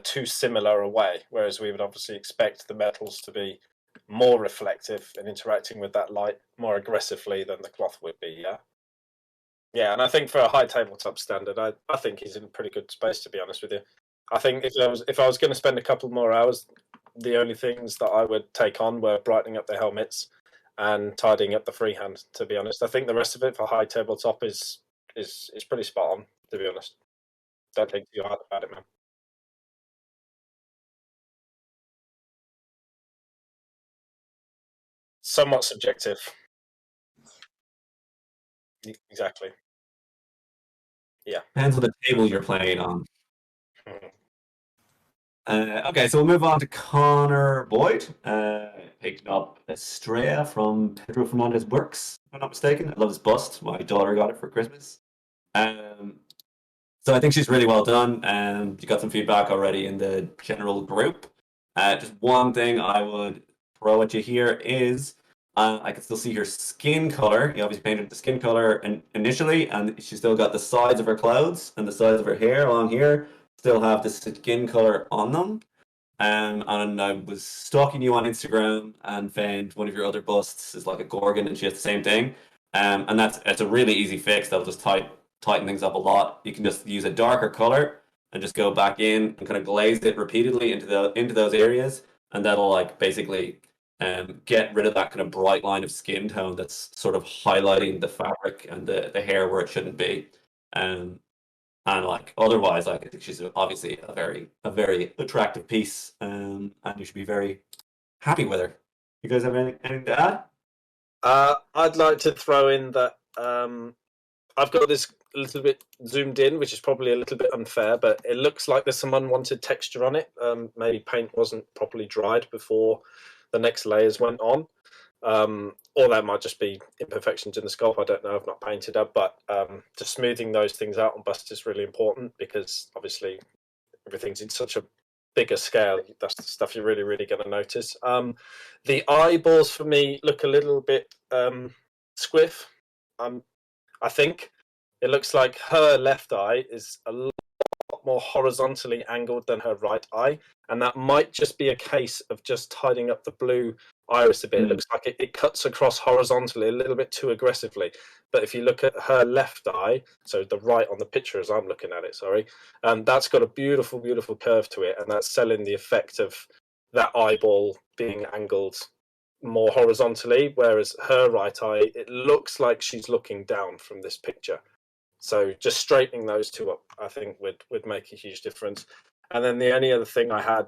too similar a way, whereas we would obviously expect the metals to be more reflective and interacting with that light more aggressively than the cloth would be. Yeah, and I think for a high tabletop standard, I think he's in a pretty good space, to be honest with you. I think if I was going to spend a couple more hours, the only things that I would take on were brightening up the helmets and tidying up the freehand, to be honest. I think the rest of it for high tabletop is pretty spot on, to be honest. Don't think too hard about it, man. Somewhat subjective. Exactly. Yeah. Depends on the table you're playing on. Mhm. Okay, so we'll move on to Connor Boyd. Picked up Estrella from Pedro Fernandez Works, if I'm not mistaken. I love his bust. My daughter got it for Christmas. So I think she's really well done. You got some feedback already in the general group. Just one thing I would throw at you here is I can still see her skin color. You obviously painted the skin color initially, and she still got the sides of her clothes and the sides of her hair along here still have the skin color on them. And I was stalking you on Instagram and found one of your other busts is like a Gorgon, and she has the same thing. And it's a really easy fix. That'll just tighten things up a lot. You can just use a darker color and just go back in and kind of glaze it repeatedly into those areas. and that'll like basically get rid of that kind of bright line of skin tone that's sort of highlighting the fabric and the hair where it shouldn't be. And like otherwise, like I think she's obviously a very attractive piece, and you should be very happy with her. You guys have anything to add? I'd like to throw in that I've got this a little bit zoomed in, which is probably a little bit unfair, but it looks like there's some unwanted texture on it. Maybe paint wasn't properly dried before the next layers went on. Or that might just be imperfections in the sculpt. I don't know. I've not painted up, but just smoothing those things out on bust is really important because obviously everything's in such a bigger scale. That's the stuff you're really, really going to notice. The eyeballs for me look a little bit squiff. I think it looks like her left eye is a lot more horizontally angled than her right eye, and that might just be a case of just tidying up the blue iris a bit. It looks like it cuts across horizontally a little bit too aggressively. But if you look at her left eye, so the right on the picture as I'm looking at it, sorry, that's got a beautiful, beautiful curve to it, and that's selling the effect of that eyeball being angled more horizontally, whereas her right eye, it looks like she's looking down from this picture. So just straightening those two up, I think, would make a huge difference. And then the only other thing I had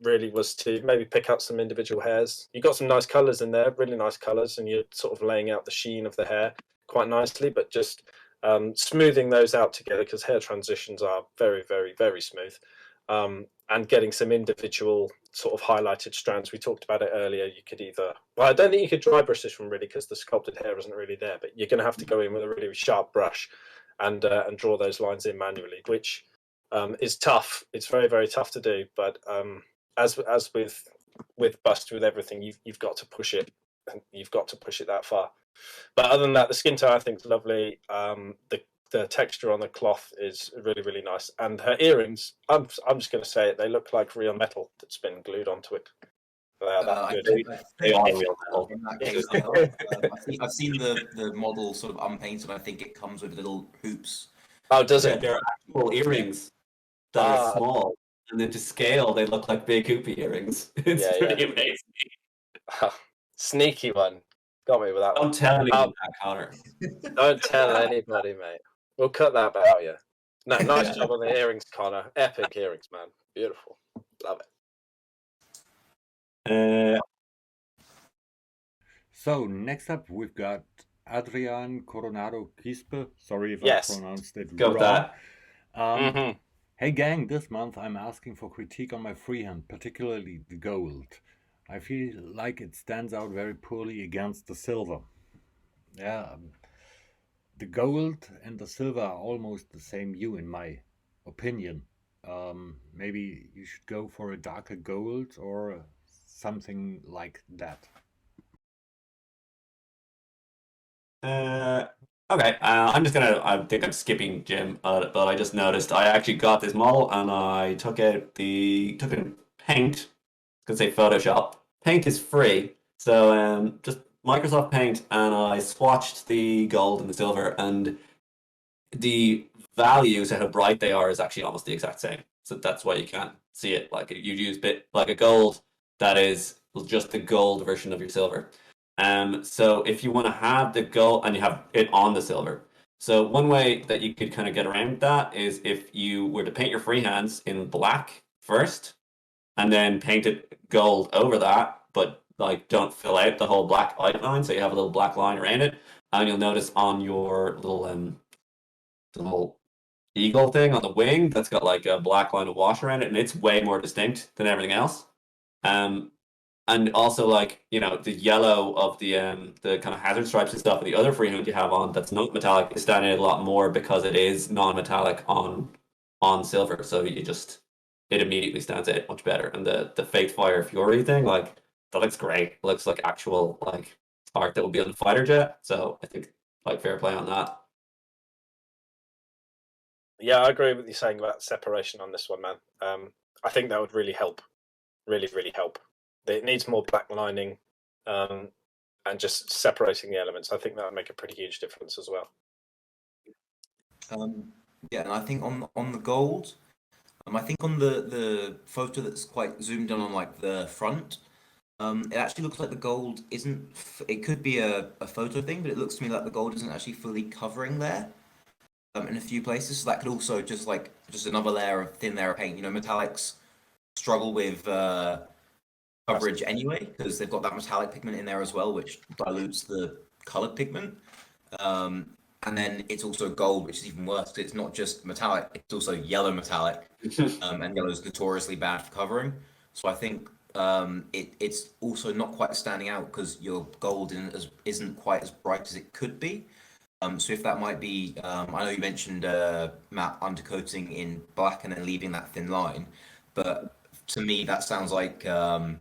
really was to maybe pick out some individual hairs. You got some nice colours in there, really nice colours, and you're sort of laying out the sheen of the hair quite nicely, but just smoothing those out together because hair transitions are very, very, very smooth. And getting some individual sort of highlighted strands. We talked about it earlier. You could either, well, I don't think you could dry brush this one really because the sculpted hair isn't really there, but you're going to have to go in with a really sharp brush and draw those lines in manually, which is tough. It's very, very tough to do. But as with bust, with everything, you've got to push it, and you've got to push it that far. But other than that, the skin tone I think is lovely. The texture on the cloth is really, really nice. And her earrings, I'm just going to say it, they look like real metal that's been glued onto it. They are that good. They are real metal. In that case, I've seen the model sort of unpainted. I think it comes with little hoops. Oh, does it? They're actual earrings that are small, and then to scale, they look like big hoopy earrings. It's pretty amazing. Sneaky one. Got me with that one. Don't tell anyone that, Connor. Don't tell anybody, mate. We'll cut that bit out, yeah. No, nice job on the earrings, Connor. Epic earrings, man. Beautiful. Love it. So next up, we've got Adrian Coronado Quispe. Sorry if I pronounced it Got wrong. that. Hey gang, this month I'm asking for critique on my freehand, particularly the gold. I feel like it stands out very poorly against the silver. Yeah, the gold and the silver are almost the same hue in my opinion. Maybe you should go for a darker gold or something like that. Okay, I think I'm skipping Jim, but I just noticed I actually got this model and I took in Paint. I was gonna say Photoshop. Paint is free, so just Microsoft Paint, and I swatched the gold and the silver, and the values, how bright they are, is actually almost the exact same. So that's why you can't see it. Like you use like a gold that is just the gold version of your silver. So if you want to have the gold and you have it on the silver. So one way that you could kind of get around that is if you were to paint your freehands in black first, and then paint it gold over that, but like don't fill out the whole black outline, so you have a little black line around it, and you'll notice on your little eagle thing on the wing that's got like a black line of wash around it, and it's way more distinct than everything else. And also like the yellow of the kind of hazard stripes and stuff of the other freehand you have on that's not metallic is standing out a lot more because it is non-metallic on silver, so it immediately stands out much better. And the Fatefire Fury thing, like that looks great. It looks like actual like art that would be on the fighter jet. So I think like fair play on that. Yeah, I agree with you saying about separation on this one, man. I think that would really help. Really, really help. It needs more black lining and just separating the elements. I think that would make a pretty huge difference as well. Yeah, and I think on the gold, I think on the photo that's quite zoomed in on like the front, it actually looks like the gold isn't. It could be a photo thing, but it looks to me like the gold isn't actually fully covering there. In a few places, so that could also just another layer of thin layer of paint. You know, metallics struggle with coverage anyway because they've got that metallic pigment in there as well, which dilutes the colored pigment. And then it's also gold, which is even worse because it's not just metallic; it's also yellow metallic, and yellow is notoriously bad for covering. So I think it's also not quite standing out because your gold isn't quite as bright as it could be. So if that might be, I know you mentioned Matt undercoating in black and then leaving that thin line, but to me that sounds like a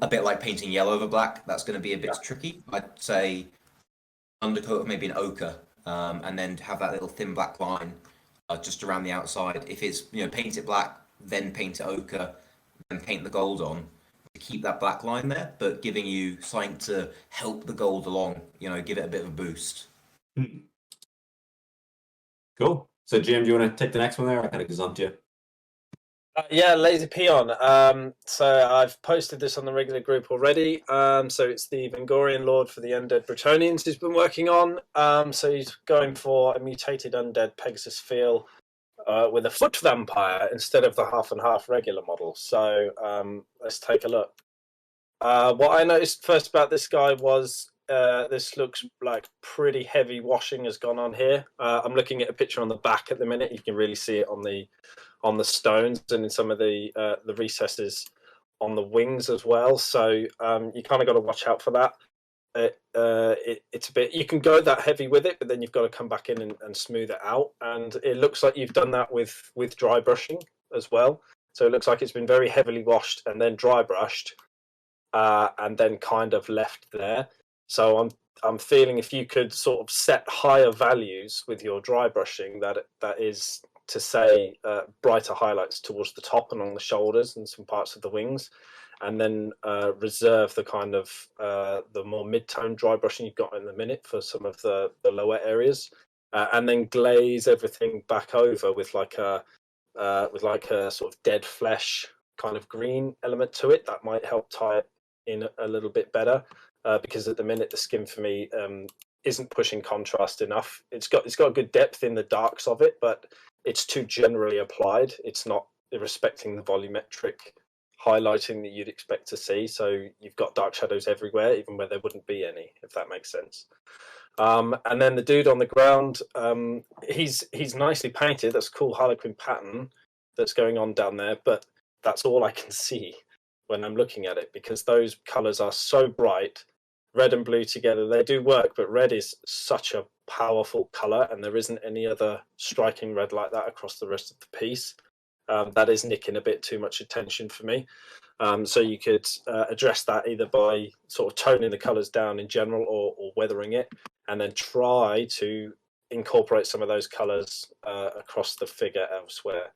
bit like painting yellow over black. That's going to be a bit tricky. I'd say undercoat of maybe an ochre, and then have that little thin black line just around the outside. If it's paint it black, then paint it ochre, then paint the gold on to keep that black line there, but giving you something to help the gold along. Give it a bit of a boost. Cool. So Jim, do you want to take the next one there? I kind of gazumped you. Yeah, Lazy Peon. So I've posted this on the regular group already. So it's the Vengorian Lord for the Undead Bretonnians he's been working on. So he's going for a mutated undead Pegasus feel with a foot vampire instead of the half and half regular model. So let's take a look. What I noticed first about this guy was this looks like pretty heavy washing has gone on here. I'm looking at a picture on the back at the minute. You can really see it on the stones and in some of the recesses on the wings as well. So you kind of got to watch out for that. It's a bit, you can go that heavy with it, but then you've got to come back in and smooth it out. And it looks like you've done that with dry brushing as well. So it looks like it's been very heavily washed and then dry brushed, and then kind of left there. So I'm feeling if you could sort of set higher values with your dry brushing, that is to say brighter highlights towards the top and on the shoulders and some parts of the wings, and then reserve the kind of the more mid-tone dry brushing you've got in the minute for some of the lower areas, and then glaze everything back over with like a sort of dead flesh kind of green element to it. That might help tie it in a little bit better, because at the minute the skin for me isn't pushing contrast enough. It's got a good depth in the darks of it, but it's too generally applied. It's not respecting the volumetric highlighting that you'd expect to see. So you've got dark shadows everywhere, even where there wouldn't be any, if that makes sense. And then the dude on the ground, he's nicely painted. That's a cool Harlequin pattern that's going on down there, but that's all I can see when I'm looking at it, because those colors are so bright. Red and blue together, they do work, but red is such a powerful color, and there isn't any other striking red like that across the rest of the piece. That is nicking a bit too much attention for me. So you could address that either by sort of toning the colors down in general, or weathering it, and then try to incorporate some of those colors across the figure elsewhere.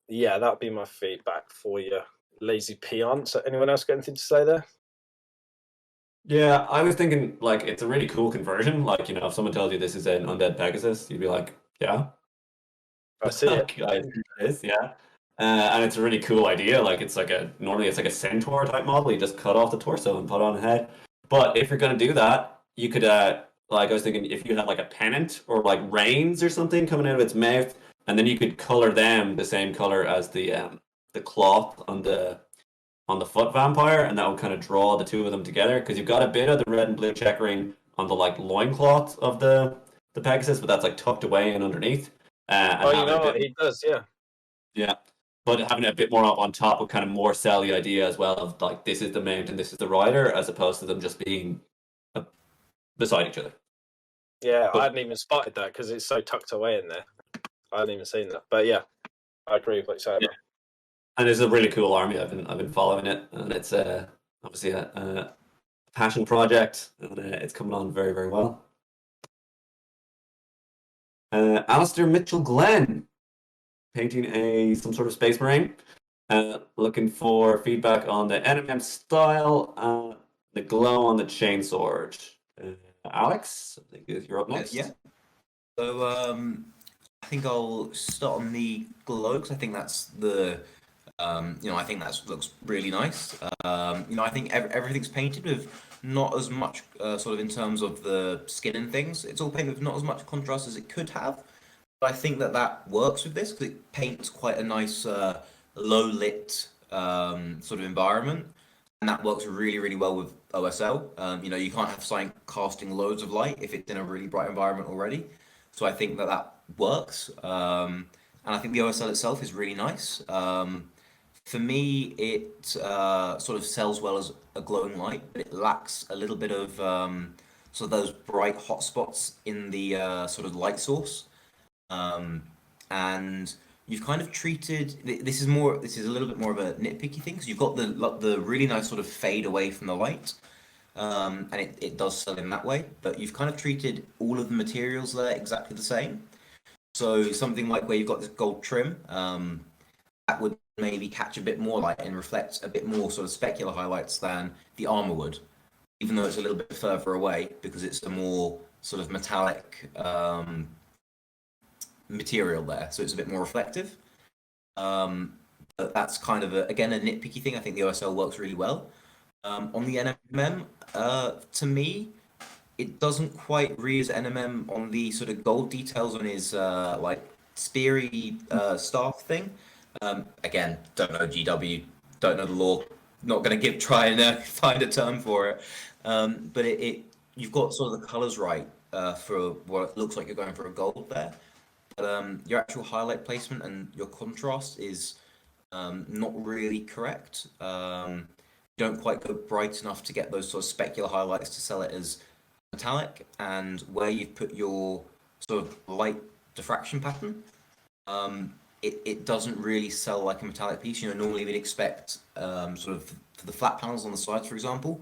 Yeah, that'd be my feedback for you, Lazy Peon. So anyone else got anything to say there? Yeah, I was thinking like it's a really cool conversion. Like, if someone tells you this is an undead Pegasus, you'd be like, yeah, I see it. like, I think it is, yeah. And it's a really cool idea. Like normally it's like a centaur type model. You just cut off the torso and put on a head. But if you're gonna do that, you could like I was thinking if you had like a pennant or like reins or something coming out of its mouth, and then you could color them the same color as the cloth on the foot vampire, and that would kind of draw the two of them together, because you've got a bit of the red and blue checkering on the like loincloth of the Pegasus, but that's like tucked away and underneath. Oh, you know what he does, yeah. Yeah, but having a bit more up on top would kind of more sell the idea as well of like this is the mount and this is the rider, as opposed to them just being beside each other. Yeah, I hadn't even spotted that because it's so tucked away in there. I hadn't even seen that, but yeah, I agree with what you're saying. Yeah. And it's a really cool army. I've been following it, and it's obviously a passion project, and it's coming on very, very well. Alistair Mitchell Glenn painting some sort of Space Marine. Looking for feedback on the NMM style, the glow on the chainsword. Alex, I think you're up next. Yeah. So I think I'll start on the glow because I think that's the I think that looks really nice. I think everything's painted with not as much sort of in terms of the skin and things. It's all painted with not as much contrast as it could have. But I think that works with this because it paints quite a nice low lit sort of environment, and that works really really well with OSL. You can't have something casting loads of light if it's in a really bright environment already. So I think that works. And I think the OSL itself is really nice. For me, it sort of sells well as a glowing light, but it lacks a little bit of sort of those bright hot spots in the sort of light source. And you've kind of treated this is a little bit more of a nitpicky thing because you've got the really nice sort of fade away from the light, and it does sell in that way, but you've kind of treated all of the materials there exactly the same. So something like where you've got this gold trim, that would maybe catch a bit more light and reflect a bit more sort of specular highlights than the armor would, even though it's a little bit further away because it's a more sort of metallic material there, so it's a bit more reflective. But that's kind of again a nitpicky thing. I think the OSL works really well. On the NMM, to me, it doesn't quite read as NMM on the sort of gold details on his like speary staff thing. Again, don't know GW, don't know the law, not going to try and find a term for it. But you've got sort of the colors right for what it looks like you're going for a gold there. But your actual highlight placement and your contrast is not really correct. You don't quite go bright enough to get those sort of specular highlights to sell it as metallic, and where you've put your sort of light diffraction pattern, it doesn't really sell like a metallic piece. Normally we'd expect sort of for the flat panels on the sides, for example,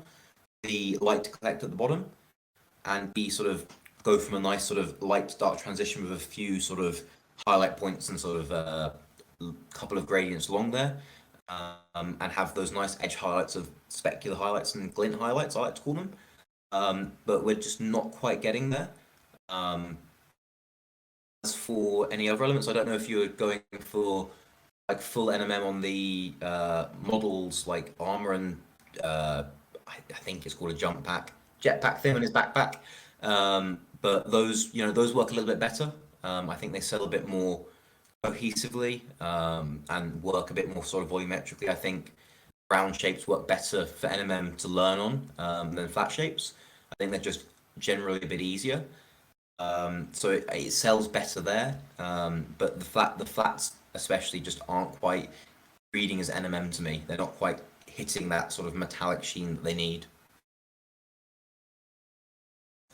the light to collect at the bottom and be sort of go from a nice sort of light to dark transition with a few sort of highlight points and sort of a couple of gradients along there, and have those nice edge highlights of specular highlights and glint highlights, I like to call them. But we're just not quite getting there. As for any other elements, I don't know if you're going for like full NMM on the models like armor and I think it's called a jump pack, jetpack thing on his backpack. But those work a little bit better. I think they sell a bit more cohesively and work a bit more sort of volumetrically. I think round shapes work better for NMM to learn on than flat shapes. I think they're just generally a bit easier. So it sells better there. But the flats especially just aren't quite reading as NMM to me. They're not quite hitting that sort of metallic sheen that they need.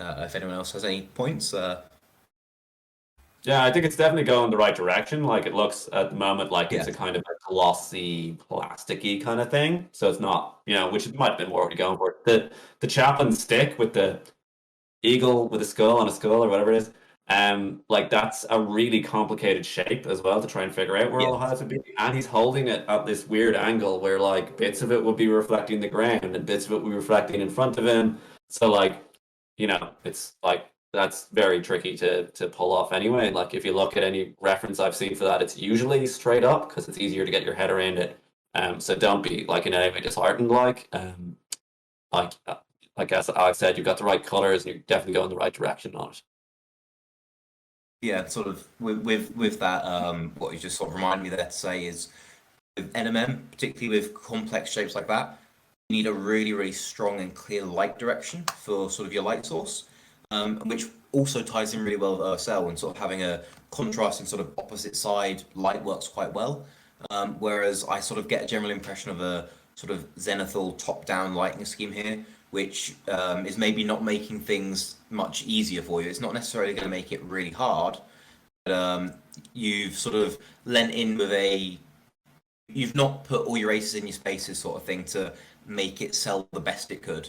If anyone else has any points. Yeah, I think it's definitely going the right direction. Like it looks at the moment like it's Yeah. a kind of a glossy, plasticky kind of thing. So it's not, which might have been more what you're going for. The Chaplain stick with the eagle with a skull on a skull or whatever it is, like that's a really complicated shape as well to try and figure out where all has to be. And he's holding it at this weird angle where like bits of it would be reflecting the ground and bits of it would be reflecting in front of him. So like, it's like that's very tricky to pull off anyway. And like if you look at any reference I've seen for that, it's usually straight up because it's easier to get your head around it. So don't be like in any way disheartened. Like as Alex said, you've got the right colors and you're definitely going the right direction on it. Yeah, sort of with that, what you just sort of reminded me there to say is with NMM, particularly with complex shapes like that, you need a really, really strong and clear light direction for sort of your light source, which also ties in really well with OSL, and sort of having a contrasting sort of opposite side light works quite well. Whereas I sort of get a general impression of a sort of zenithal top-down lighting scheme here, which is maybe not making things much easier for you. It's not necessarily going to make it really hard, but you've sort of lent in with you've not put all your aces in your spaces sort of thing to make it sell the best it could.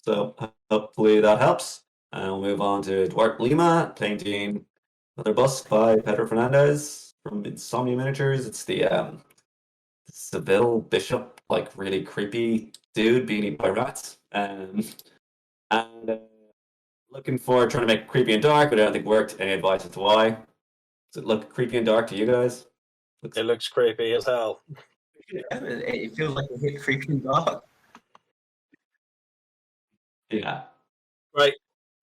So hopefully that helps. And we'll move on to Duarte Lima painting another bust by Pedro Fernandez from Insomnia Miniatures. It's the Seville Bishop, like really creepy dude being eaten by rats. And looking for trying to make it creepy and dark, but I don't think worked. Any advice as to why? Does it look creepy and dark to you guys? It looks creepy as hell. Yeah, it feels like a hit creepy and dark. Yeah.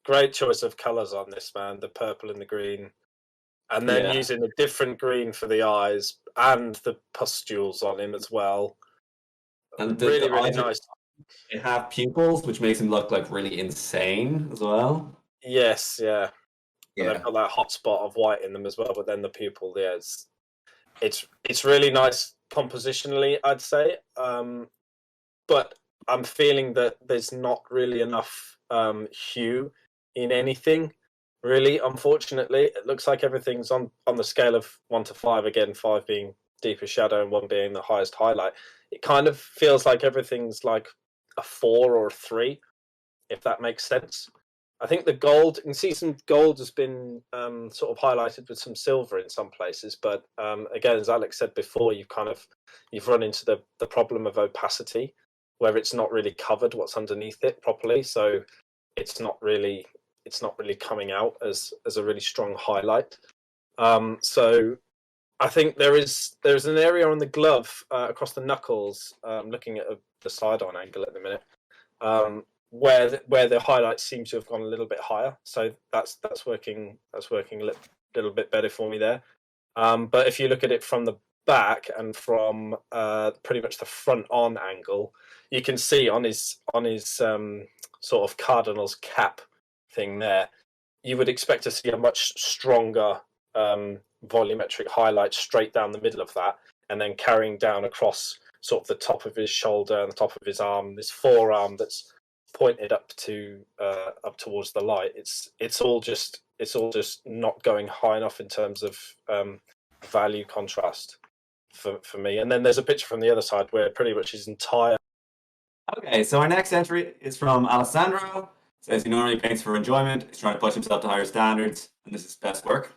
Great choice of colours on this, man. The purple and the green. And then Yeah. using a different green for the eyes and the pustules on him as well. And Really, really eyes nice. They have pupils, which makes him look like really insane as well. Yes, yeah. And Yeah. they've got that hot spot of white in them as well, but then the pupil, yeah, it's really nice compositionally, I'd say. But I'm feeling that there's not really enough hue in anything, really. Unfortunately, it looks like everything's on the scale of 1 to 5. Again, 5 being deepest shadow and 1 being the highest highlight. It kind of feels like everything's like a 4 or a 3, if that makes sense. I think the gold, you can see some gold has been sort of highlighted with some silver in some places, but again, as Alex said before, you've run into the problem of opacity, where it's not really covered what's underneath it properly, so it's not really coming out as a really strong highlight. So I think there's an area on the glove across the knuckles. Looking at the side-on angle at the minute. Where the highlights seem to have gone a little bit higher, so that's working a little bit better for me there. But if you look at it from the back and from pretty much the front on angle, you can see on his sort of cardinal's cap thing there, you would expect to see a much stronger volumetric highlight straight down the middle of that, and then carrying down across sort of the top of his shoulder and the top of his arm, this forearm that's pointed up towards the light. It's all just not going high enough in terms of value contrast for me. And then there's a picture from the other side where pretty much his entire. Okay, so our next entry is from Alessandro. It says he normally paints for enjoyment. He's trying to push himself to higher standards, and this is his best work.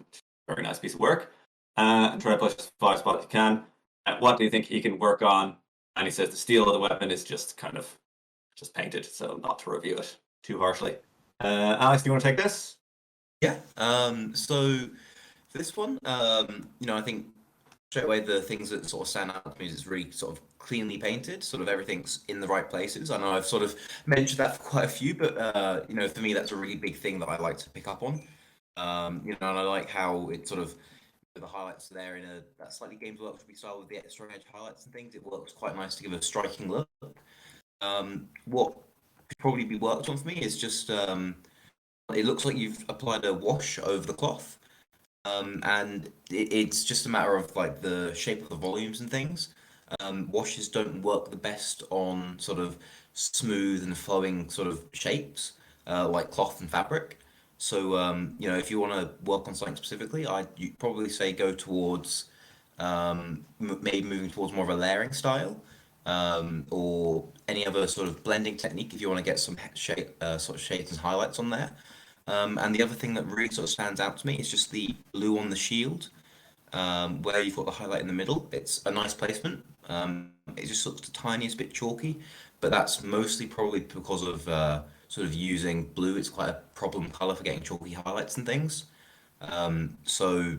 Very nice piece of work. And try to push as far as he can. What do you think he can work on? And he says the steel of the weapon is just kind of painted, so not to review it too harshly. Alex, do you want to take this? Yeah. So for this one, I think straight away the things that sort of stand out to me is it's really sort of cleanly painted. Sort of everything's in the right places. I know I've sort of mentioned that for quite a few, but for me that's a really big thing that I like to pick up on. And I like how it sort of the highlights there in that slightly Games Workshop style with the extra edge highlights and things. It works quite nice to give a striking look. What could probably be worked on for me is just it looks like you've applied a wash over the cloth, and it's just a matter of like the shape of the volumes and things. Washes don't work the best on sort of smooth and flowing sort of shapes like cloth and fabric. So if you want to work on something specifically, you'd probably say go towards maybe moving towards more of a layering style. Or any other sort of blending technique if you want to get some sort of shades and highlights on there. And the other thing that really sort of stands out to me is just the blue on the shield, where you've got the highlight in the middle. It's a nice placement. It just looks the tiniest bit chalky, but that's mostly probably because of sort of using blue. It's quite a problem color for getting chalky highlights and things. So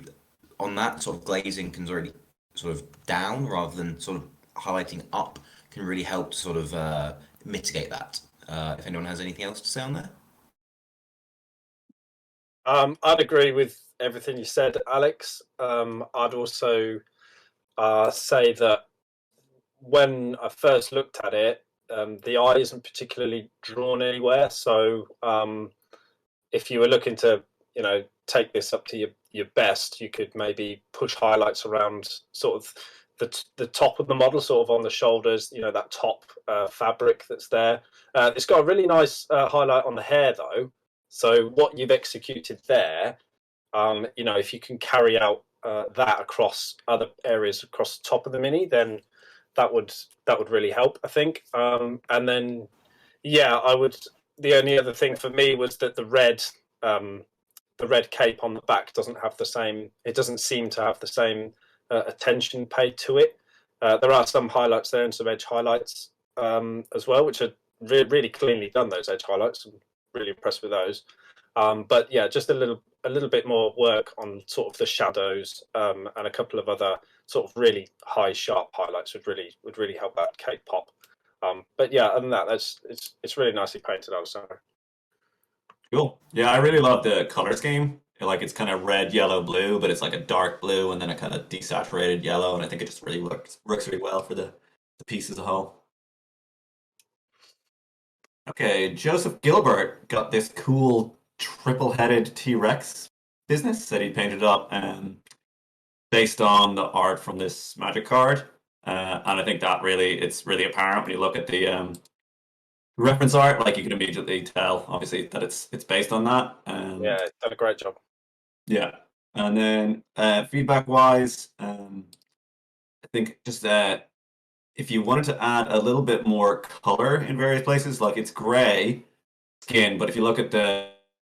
on that, sort of glazing can really sort of down rather than sort of highlighting up can really help to sort of mitigate that. If anyone has anything else to say on there. I'd agree with everything you said, Alex. I'd also say that when I first looked at it, the eye isn't particularly drawn anywhere. So if you were looking to, take this up to your best, you could maybe push highlights around sort of the top of the model, sort of on the shoulders, that top fabric that's there. It's got a really nice highlight on the hair though. So what you've executed there, if you can carry out that across other areas across the top of the Mini, then that would really help, I think. And then, I would. The only other thing for me was that the red cape on the back doesn't have the same. It doesn't seem to have the same attention paid to it. There are some highlights there and some edge highlights as well, which are really cleanly done. Those edge highlights, I'm really impressed with those. But yeah, just a little bit more work on sort of the shadows, and a couple of other sort of really high sharp highlights would really help that cape pop. But yeah, other than that, it's really nicely painted, I would say. Cool. Yeah, I really love the color scheme. Like it's kind of red, yellow, blue, but it's like a dark blue and then a kind of desaturated yellow, and I think it just really works really well for the piece as a whole. Okay, Joseph Gilbert got this cool triple-headed T-Rex business that he painted up based on the art from this magic card. And I think that it's really apparent when you look at the reference art. Like you can immediately tell, obviously, that it's based on that. Yeah, done a great job. Yeah. And then feedback-wise, I think just if you wanted to add a little bit more color in various places, like it's gray skin, but if you look at the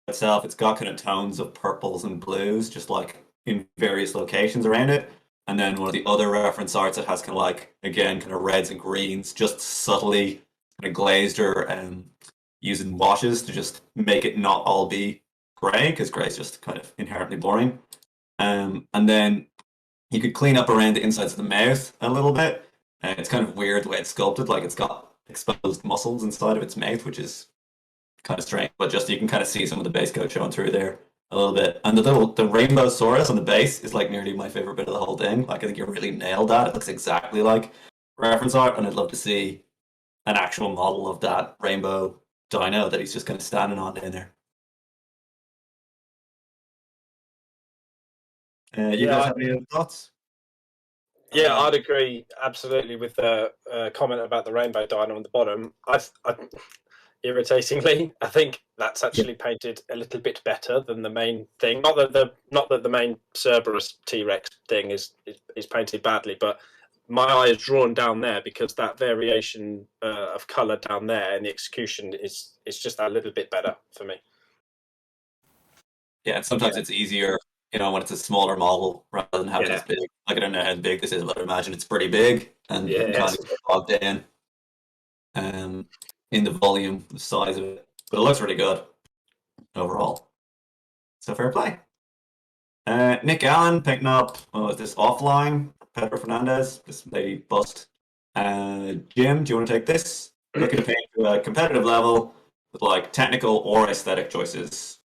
itself, it's got kind of tones of purples and blues, just like in various locations around it. And then one of the other reference arts, it has kind of like, again, kind of reds and greens, just subtly kind of glazed or using washes to just make it not all be gray, because gray is just kind of inherently boring. And then you could clean up around the insides of the mouth a little bit. It's kind of weird the way it's sculpted, like it's got exposed muscles inside of its mouth, which is kind of strange. But just you can kind of see some of the base coat showing through there a little bit. And the rainbow Saurus on the base is like nearly my favorite bit of the whole thing. Like I think you really nailed that. It looks exactly like reference art, and I'd love to see an actual model of that rainbow dino that he's just kind of standing on down there. You Yeah, guys have any other thoughts? Yeah, I'd agree absolutely with the comment about the rainbow dino on the bottom. Irritatingly, I think that's actually painted a little bit better than the main thing. Not that the main Cerberus T-Rex thing is painted badly, but my eye is drawn down there because that variation of color down there and the execution is just a little bit better for me. Yeah, and sometimes it's easier, when it's a smaller model rather than having this big. Like I don't know how big this is, but I imagine it's pretty big, and you can kind of get bogged in in the volume, the size of it. But it looks really good overall. So fair play. Nick Allen picking up this offline, Pedro Fernandez, this lady bust. Jim, do you want to take this? Looking to paint to a competitive level with like technical or aesthetic choices.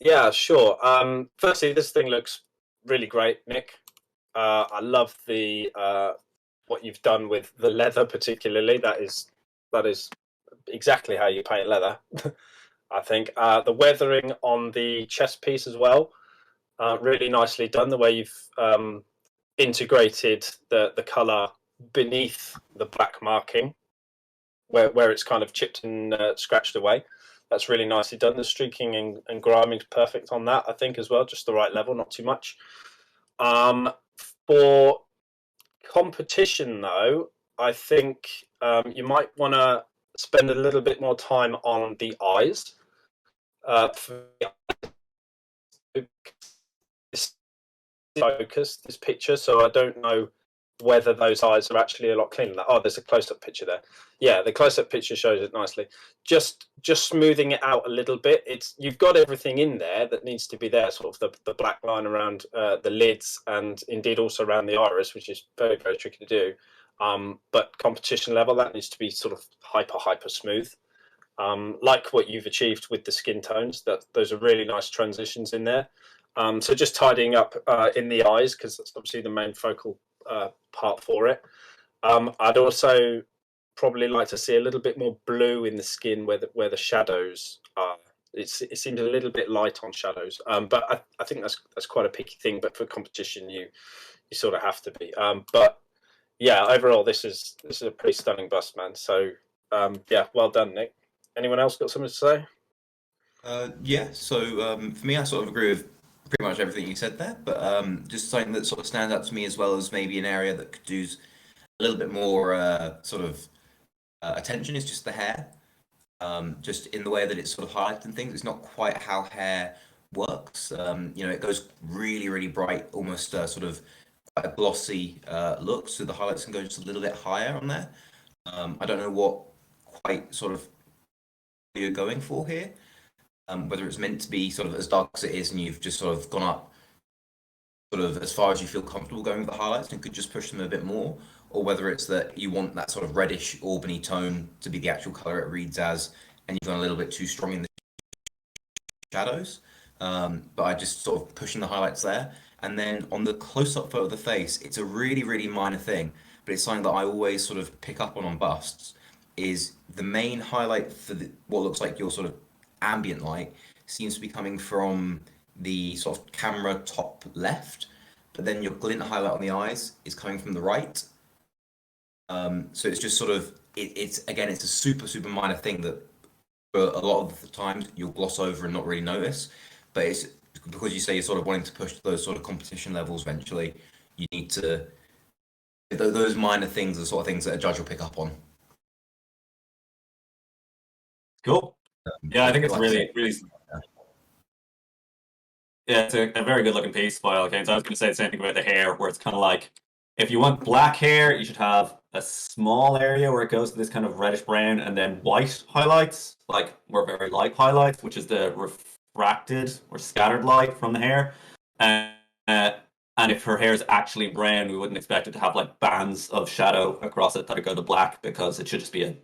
Yeah, sure. Firstly, this thing looks really great, Nick. I love the what you've done with the leather, particularly. That is exactly how you paint leather. I think the weathering on the chest piece as well, really nicely done. The way you've integrated the color beneath the black marking, where it's kind of chipped and scratched away. That's really nicely done. The streaking and griming is perfect on that, I think, as well. Just the right level, not too much. For competition, though, I think you might want to spend a little bit more time on the eyes. This picture, so I don't know whether those eyes are actually a lot cleaner. Oh, there's a close-up picture there. Yeah, the close-up picture shows it nicely. Just smoothing it out a little bit. You've got everything in there that needs to be there, sort of the black line around the lids and indeed also around the iris, which is very, very tricky to do. But competition level, that needs to be sort of hyper smooth. Like what you've achieved with the skin tones, those are really nice transitions in there. So just tidying up in the eyes, because that's obviously the main focal part for it. I'd also probably like to see a little bit more blue in the skin where the shadows are. It seems a little bit light on shadows, but I think that's quite a picky thing. But for competition, you sort of have to be. But yeah, overall, this is a pretty stunning bust, man. So yeah, well done, Nick. Anyone else got something to say? Yeah, so for me, I sort of agree with pretty much everything you said there, but just something that sort of stands out to me as well as maybe an area that could use a little bit more attention is just the hair. Just in the way that it's sort of highlighted and things, it's not quite how hair works. It goes really, really bright, almost sort of quite a glossy look, so the highlights can go just a little bit higher on there. I don't know what quite sort of you're going for here. whether it's meant to be sort of as dark as it is, and you've just sort of gone up sort of as far as you feel comfortable going with the highlights and could just push them a bit more, or whether it's that you want that sort of reddish Albany tone to be the actual color it reads as, and you've gone a little bit too strong in the shadows. But I just sort of pushing the highlights there. And then on the close-up photo of the face, it's a really, really minor thing, but it's something that I always sort of pick up on busts, is the main highlight for what looks like your sort of ambient light seems to be coming from the sort of camera top left, but then your glint highlight on the eyes is coming from the right. So it's just sort of, it's a super, super minor thing that for a lot of the times you'll gloss over and not really notice, but it's because you say you're sort of wanting to push those sort of competition levels eventually, you need to, those minor things are the sort of things that a judge will pick up on. Cool. Yeah, I think it's Like really, really. Yeah, it's a very good looking piece by all accounts. I was going to say the same thing about the hair, where it's kind of like, if you want black hair, you should have a small area where it goes to this kind of reddish brown, and then white highlights, like or very light highlights, which is the refracted or scattered light from the hair. And if her hair is actually brown, we wouldn't expect it to have like bands of shadow across it that would go to black, because it should just be a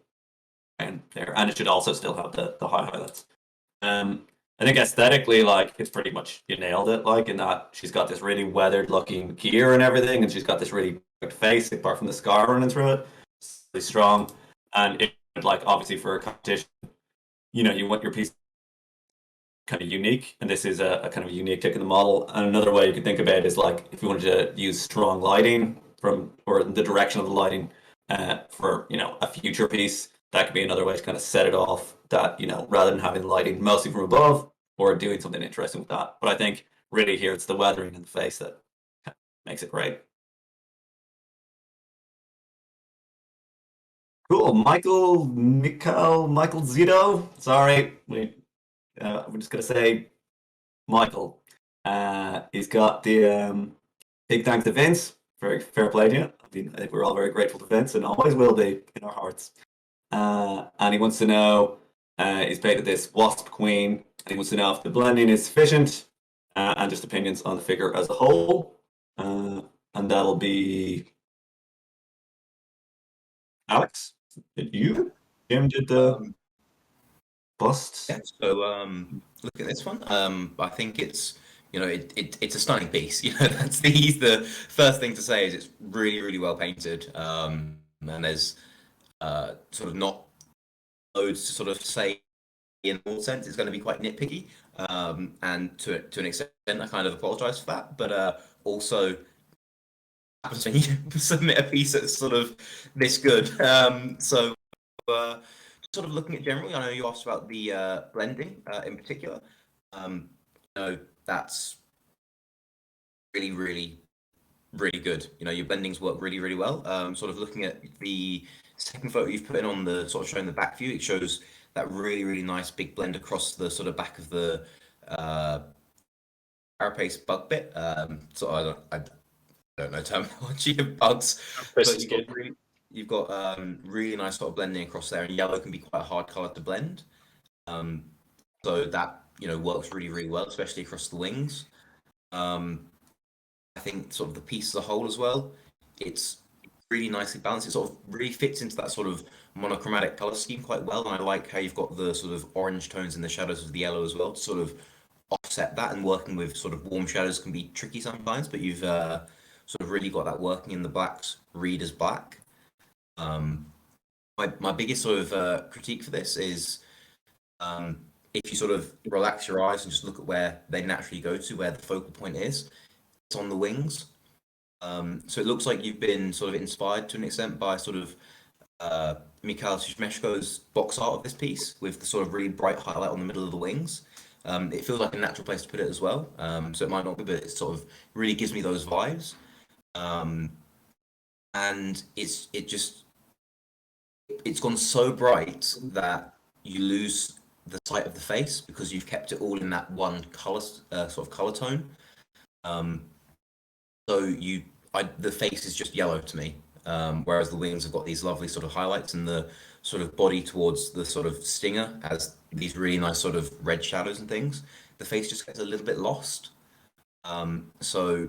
brown there, and it should also still have the high highlights. I think aesthetically, like, it's pretty much, you nailed it, like, in that she's got this really weathered looking gear and everything, and she's got this really good face, apart from the scar running through it. It's really strong. And it, like, obviously for a competition, you know, you want your piece kind of unique, and this is a kind of a unique take in the model. And another way you could think about it is, like, if you wanted to use strong lighting from, or the direction of the lighting for, you know, a future piece, that could be another way to kind of set it off, that, you know, rather than having lighting mostly from above, or doing something interesting with that. But I think really here it's the weathering in the face that makes it great. Cool. Michael Zito. Sorry, we're just gonna say Michael. He's got the big thanks to Vince. Very fair play to you. I mean, I think we're all very grateful to Vince, and always will be in our hearts. And he wants to know, he's painted this Wasp Queen, and he wants to know if the blending is sufficient, and just opinions on the figure as a whole. And that'll be Alex. Did you? Jim did the busts. Yeah, so look at this one. I think it's, you know, it's a stunning piece. You know, that's the first thing to say is it's really, really well painted. And there's sort of not loads to sort of say in all sense. It's going to be quite nitpicky, and to an extent I kind of apologize for that, but also happens when you submit a piece that's sort of this good. So sort of looking at generally, I know you asked about the blending in particular. You know, that's really, really, really good. You know, your blendings work really, really well. Sort of looking at the second photo you've put in on the sort of showing the back view, it shows that really, really nice big blend across the sort of back of the carapace bug bit. So I don't know terminology of bugs, but you've got really nice sort of blending across there, and yellow can be quite a hard color to blend. So that, you know, works really, really well, especially across the wings. I think sort of the piece as a whole as well, it's really nicely balanced. It sort of really fits into that sort of monochromatic color scheme quite well, and I like how you've got the sort of orange tones in the shadows of the yellow as well to sort of offset that. And working with sort of warm shadows can be tricky sometimes, but you've sort of really got that working in the blacks read as black. My biggest sort of critique for this is if you sort of relax your eyes and just look at where they naturally go to, where the focal point is, it's on the wings. So it looks like you've been sort of inspired to an extent by sort of Mikhail Shishmeshko's box art of this piece, with the sort of really bright highlight on the middle of the wings. It feels like a natural place to put it as well. So it might not be, but it sort of really gives me those vibes. And it's gone so bright that you lose the sight of the face because you've kept it all in that one color, sort of color tone. So the face is just yellow to me. whereas the wings have got these lovely sort of highlights, and the sort of body towards the sort of stinger has these really nice sort of red shadows and things. The face just gets a little bit lost. So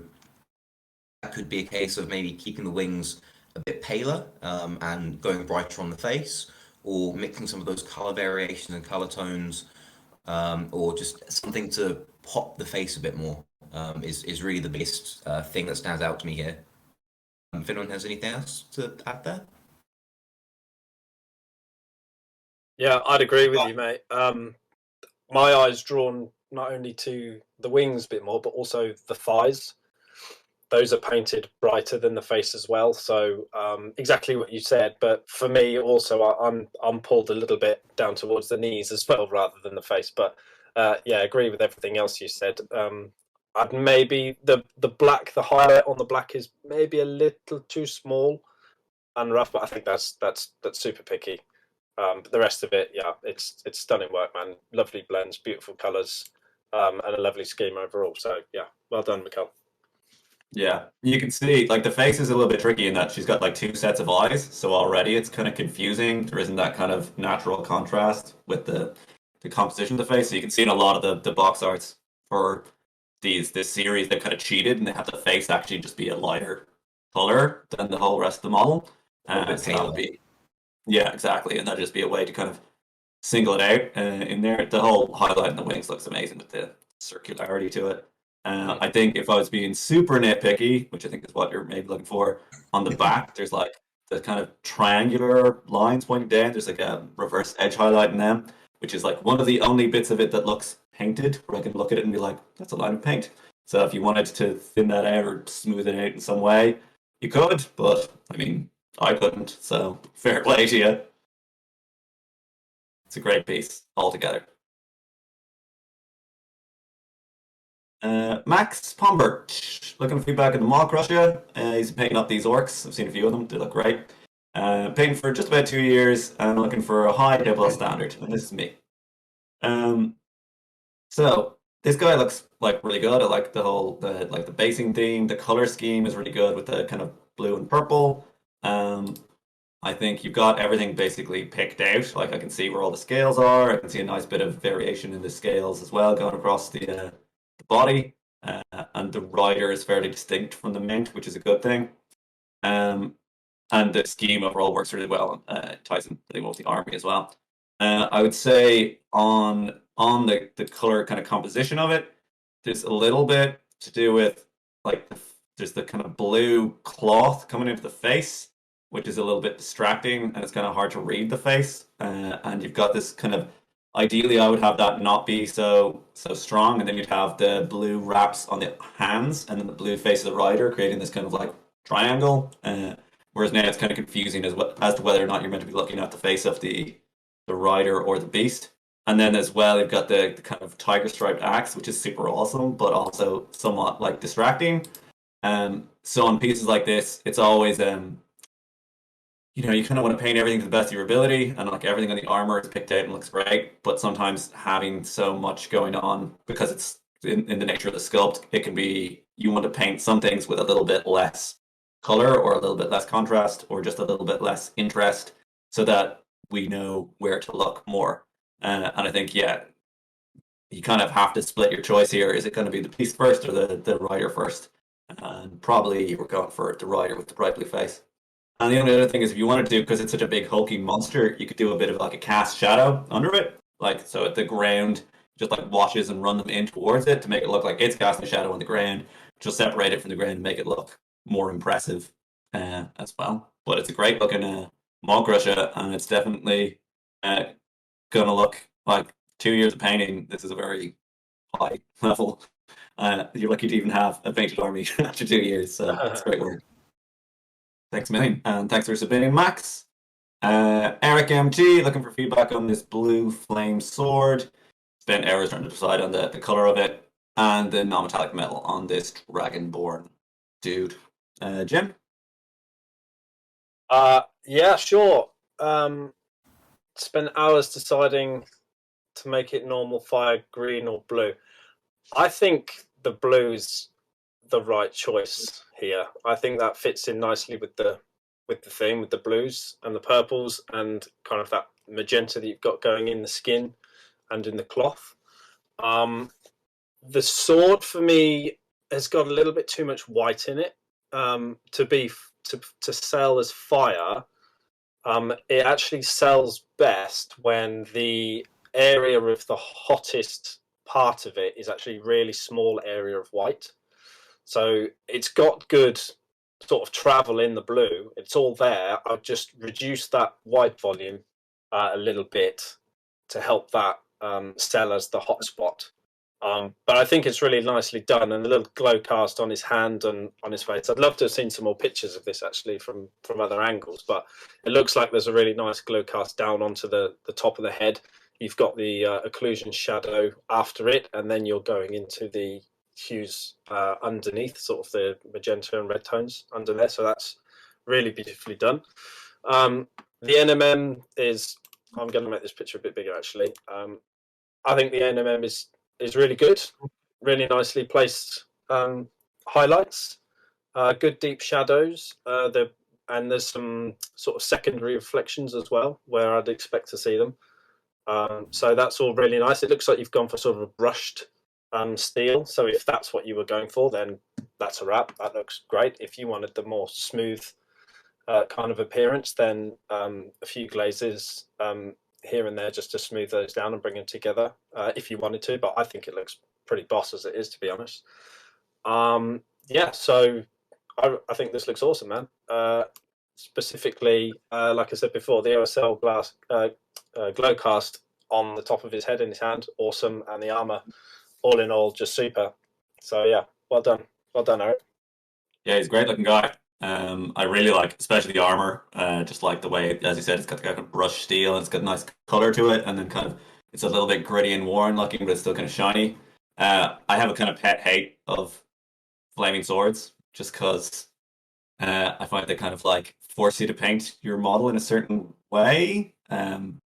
that could be a case of maybe keeping the wings a bit paler and going brighter on the face, or mixing some of those color variations and color tones, or just something to pop the face a bit more is really the biggest thing that stands out to me here. If anyone has anything else to add there? Yeah, I'd agree with you, mate. My eye's drawn not only to the wings a bit more, but also the thighs. Those are painted brighter than the face as well. So exactly what you said. But for me, also, I'm pulled a little bit down towards the knees as well, rather than the face. But yeah, I agree with everything else you said. I'd maybe the black, the highlight on the black is maybe a little too small and rough, but I think that's super picky. But the rest of it, yeah, it's stunning work, man. Lovely blends, beautiful colours, and a lovely scheme overall. So yeah, well done, Mikkel. Yeah, you can see like the face is a little bit tricky in that she's got like two sets of eyes, so already it's kind of confusing. There isn't that kind of natural contrast with the composition of the face. So you can see in a lot of the box arts for this series, they kind of cheated and they have the face actually just be a lighter color than the whole rest of the model. A little bit So that paler. would be yeah, exactly, and that'd just be a way to kind of single it out in there. The whole highlight in the wings looks amazing with the circularity to it. I think if I was being super nitpicky, which I think is what you're maybe looking for, on the back, there's like the kind of triangular lines pointing down. There's like a reverse edge highlight in them, which is like one of the only bits of it that looks painted, where I can look at it and be like, that's a line of paint. So if you wanted to thin that out or smooth it out in some way, you could, but I mean, I couldn't. So fair play to you. It's a great piece altogether. Max Pombert, looking for feedback in the Mall Russia. He's painting up these orcs. I've seen a few of them. They look great. Painting for just about 2 years and looking for a high double standard. And this is me. So this guy looks like really good. I like the basing theme. The color scheme is really good with the kind of blue and purple. I think you've got everything basically picked out. Like I can see where all the scales are. I can see a nice bit of variation in the scales as well going across the body. And the rider is fairly distinct from the mint, which is a good thing. And the scheme overall works really well. Ties in really well with the army as well. I would say on the color kind of composition of it, there's a little bit to do with like there's the kind of blue cloth coming into the face, which is a little bit distracting, and it's kind of hard to read the face. And you've got this kind of ideally, I would have that not be so strong, and then you'd have the blue wraps on the hands, and then the blue face of the rider, creating this kind of like triangle. Whereas now it's kind of confusing as to whether or not you're meant to be looking at the face of the rider or the beast. And then as well, you've got the kind of tiger striped axe, which is super awesome, but also somewhat like distracting. So on pieces like this, it's always you kind of want to paint everything to the best of your ability, and like everything on the armor is picked out and looks great. But sometimes having so much going on because it's in the nature of the sculpt, it can be you want to paint some things with a little bit less color or a little bit less contrast or just a little bit less interest, so that we know where to look more. And I think yeah, you kind of have to split your choice here. Is it going to be the piece first or the rider first? And probably you were going for the rider with the bright blue face. And the only other thing is, if you wanted to, because it's such a big hulking monster, you could do a bit of like a cast shadow under it, like so at the ground just like washes and run them in towards it to make it look like it's casting a shadow on the ground. Just separate it from the ground and make it look more impressive as well. But it's a great looking Mog Russia, and it's definitely gonna look like 2 years of painting. This is a very high level. You're lucky to even have a painted army after 2 years, so it's great work. Thanks a million, and thanks for submitting, Max. Eric MG, looking for feedback on this blue flame sword. Spent hours trying to decide on the color of it, and the non-metallic metal on this Dragonborn dude. Jim? Yeah, sure. Spent hours deciding to make it normal fire, green or blue. I think the blue's the right choice here. I think that fits in nicely with the with the theme, with the blues and the purples, and kind of that magenta that you've got going in the skin and in the cloth. The sword for me has got a little bit too much white in it to sell as fire. It actually sells best when the area of the hottest part of it is actually really small area of white. So it's got good sort of travel in the blue. It's all there. I've just reduced that white volume a little bit to help that sell as the hotspot. But I think it's really nicely done, and a little glow cast on his hand and on his face. I'd love to have seen some more pictures of this actually from other angles, but it looks like there's a really nice glow cast down onto the top of the head. You've got the occlusion shadow after it, and then you're going into the hues underneath, sort of the magenta and red tones under there. So that's really beautifully done. The NMM is, I'm going to make this picture a bit bigger actually. I think the NMM is really good, really nicely placed highlights, good deep shadows, and there's some sort of secondary reflections as well where I'd expect to see them. So that's all really nice. It looks like you've gone for sort of a brushed steel. So if that's what you were going for, then that's a wrap. That looks great. If you wanted the more smooth kind of appearance, then a few glazes here and there just to smooth those down and bring them together if you wanted to, but I think it looks pretty boss as it is, to be honest. Yeah, so I think this looks awesome, man. Specifically, like I said before, the OSL glass glow cast on the top of his head and his hand, awesome, and the armor, all in all, just super. So yeah, well done, Eric. Yeah, he's a great looking guy. I really like, especially the armor. Just like the way, as you said, it's got the kind of brushed steel, and it's got a nice color to it, and then kind of it's a little bit gritty and worn looking, but it's still kind of shiny. I have a kind of pet hate of flaming swords, just because I find they kind of like force you to paint your model in a certain way. And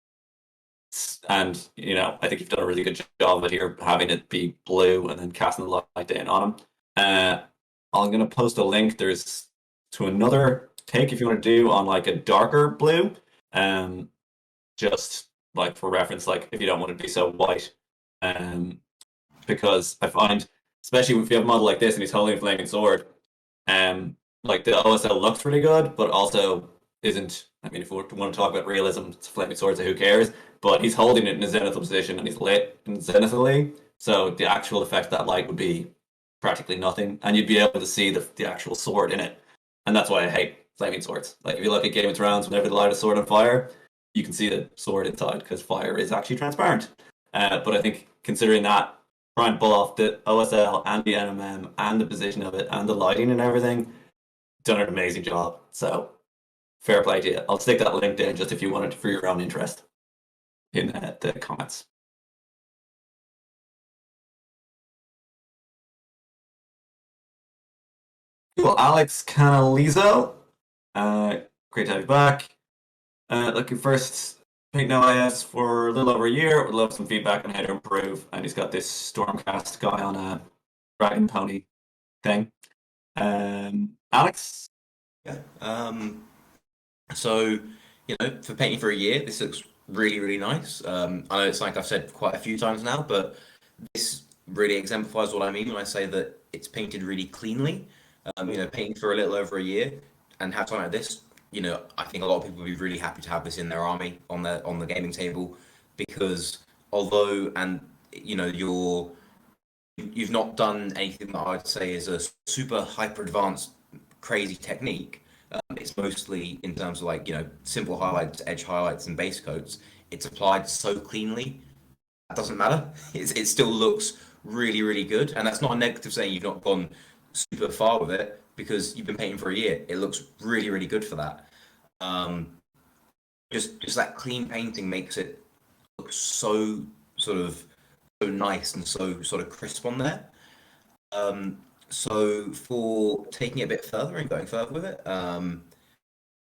you know, I think you've done a really good job of it here, having it be blue and then casting the light in on him. I'm gonna post a link. There's to another take if you want to do on like a darker blue, just like for reference, like if you don't want it to be so white, because I find, especially if you have a model like this and he's holding a flaming sword, like the OSL looks really good, but also isn't. I mean, if we want to talk about realism, it's a flaming sword, so who cares? But he's holding it in a zenithal position and he's lit in zenithally, so the actual effect of that light would be practically nothing, and you'd be able to see the actual sword in it. And that's why I hate flaming swords. Like if you look at Game of Thrones, whenever they light a sword on fire, you can see the sword inside because fire is actually transparent. But I think considering that, try and pull off the OSL and the NMM and the position of it and the lighting and everything, done an amazing job. So fair play to you. I'll stick that link in just if you wanted for your own interest in the comments. Well, Alex Canalizo, great to have you back. Looking first, Paint No IS for a little over a year. Would love some feedback on how to improve. And he's got this Stormcast guy on a Dragon Pony thing. Alex? Yeah. So, you know, for painting for a year, this looks really, really nice. I know it's like I've said quite a few times now, but this really exemplifies what I mean when I say that it's painted really cleanly. You know, painting for a little over a year and have something like this, you know, I think a lot of people would be really happy to have this in their army on the gaming table, because although, and you know, you've not done anything that I'd say is a super hyper advanced crazy technique. It's mostly in terms of like, you know, simple highlights, edge highlights, and base coats. It's applied so cleanly, that doesn't matter. It still looks really, really good, and that's not a negative saying you've not gone super far with it, because you've been painting for a year. It looks really, really good for that. Just that clean painting makes it look so nice and so sort of crisp on there. So for taking it a bit further and going further with it, you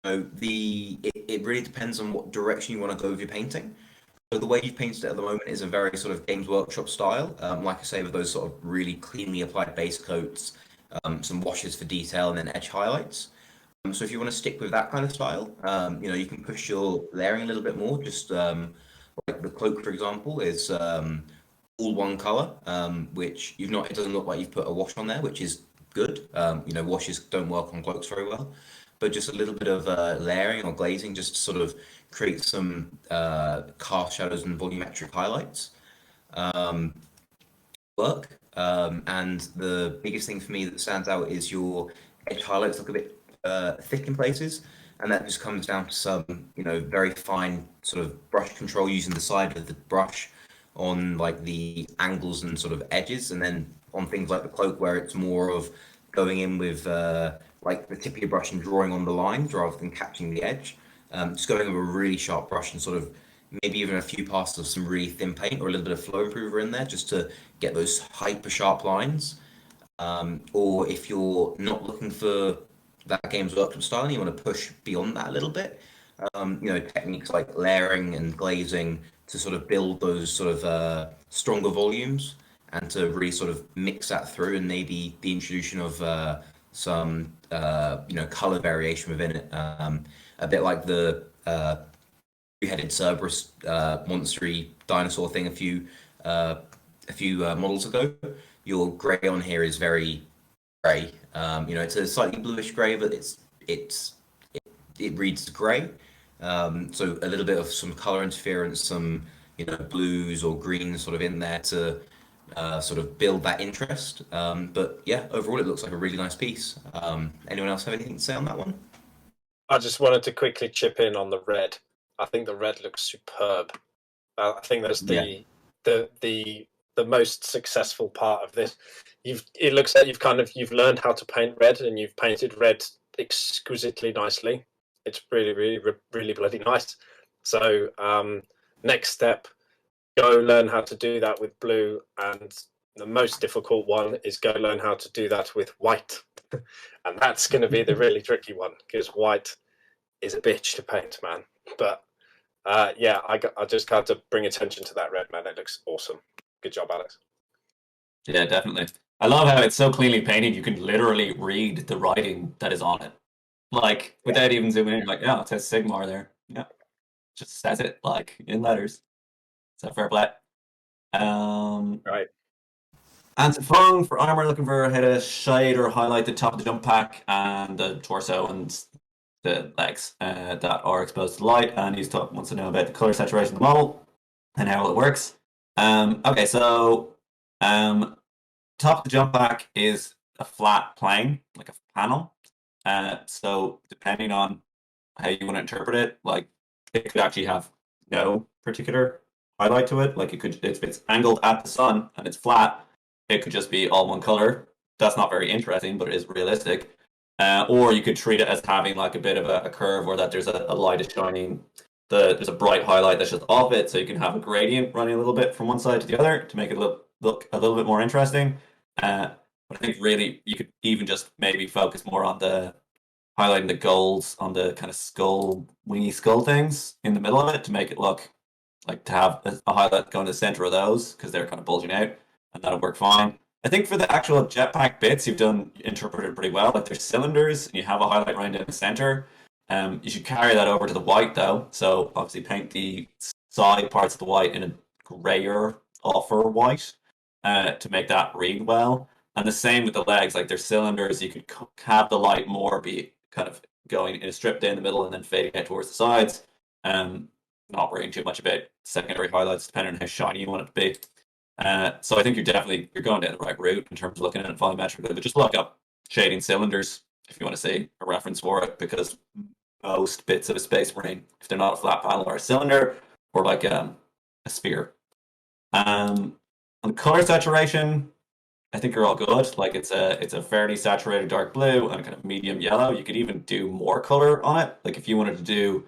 know, it really depends on what direction you want to go with your painting. So the way you've painted it at the moment is a very sort of Games Workshop style, like I say, with those sort of really cleanly applied base coats, some washes for detail, and then edge highlights. So if you want to stick with that kind of style, you can push your layering a little bit more. Just like the cloak, for example, is all one color, which you've not. It doesn't look like you've put a wash on there, which is good. Washes don't work on cloaks very well, but just a little bit of layering or glazing just to sort of create some cast shadows and volumetric highlights work. And the biggest thing for me that stands out is your edge highlights look a bit thick in places, and that just comes down to some very fine sort of brush control using the side of the brush on like the angles and sort of edges, and then on things like the cloak where it's more of going in with like the tip of your brush and drawing on the lines rather than catching the edge. Just going with a really sharp brush and sort of maybe even a few passes of some really thin paint or a little bit of flow improver in there just to get those hyper sharp lines. Or if you're not looking for that Games Workshop style and you want to push beyond that a little bit, techniques like layering and glazing to sort of build those sort of stronger volumes and to really sort of mix that through, and maybe the introduction of some color variation within it, a bit like the two-headed Cerberus monstery dinosaur thing a few models ago. Your gray on here is very gray. It's a slightly bluish gray, but it reads gray. So a little bit of some color interference, some blues or greens sort of in there to sort of build that interest. But yeah, overall it looks like a really nice piece. Anyone else have anything to say on that one? I just wanted to quickly chip in on the red. I think the red looks superb. I think that's the most successful part of this. It looks like you've learned how to paint red, and you've painted red exquisitely nicely. It's really, really, really bloody nice. So next step, go learn how to do that with blue, and the most difficult one is go learn how to do that with white. And that's going to be the really tricky one, because white is a bitch to paint, man. But I just had to bring attention to that red, man. It looks awesome. Good job, Alex. Yeah, definitely. I love how it's so cleanly painted, you can literally read the writing that is on it. Like, without even zooming in, you're like, yeah, it says Sigmar there. Yeah. Just says it, like, in letters. So fair play. Right. Anti-foam for armor, looking for how to shade or highlight the top of the jump pack and the torso and the legs that are exposed to the light. And wants to know about the color saturation of the model and how it works. Okay, so top of the jump pack is a flat plane, like a panel. So depending on how you want to interpret it, like it could actually have no particular highlight to it. Like if it's angled at the sun and it's flat, it could just be all one color. That's not very interesting, but it is realistic. Or you could treat it as having like a bit of a curve, or that there's a light is shining. There's a bright highlight that's just off it, so you can have a gradient running a little bit from one side to the other to make it look a little bit more interesting. But I think really you could even just maybe focus more on the highlighting the golds on the kind of wingy skull things in the middle of it to make it look like to have a highlight going to the center of those, because they're kind of bulging out, and that'll work fine. I think for the actual jetpack bits, you've interpreted pretty well. Like there's cylinders, and you have a highlight right in the center. You should carry that over to the white though. So obviously paint the side parts of the white in a grayer, offer white to make that read well. And the same with the legs. Like there's cylinders, you could have the light more be kind of going in a strip down the middle and then fading out towards the sides. Not worrying too much about secondary highlights depending on how shiny you want it to be. So I think you're going down the right route in terms of looking at it volumetrically. But just look up shading cylinders if you want to see a reference for it, because most bits of a Space Marine, if they're not a flat panel, are a cylinder or like a sphere. On color saturation, I think you're all good. Like it's a fairly saturated dark blue and kind of medium yellow. You could even do more color on it. Like if you wanted to do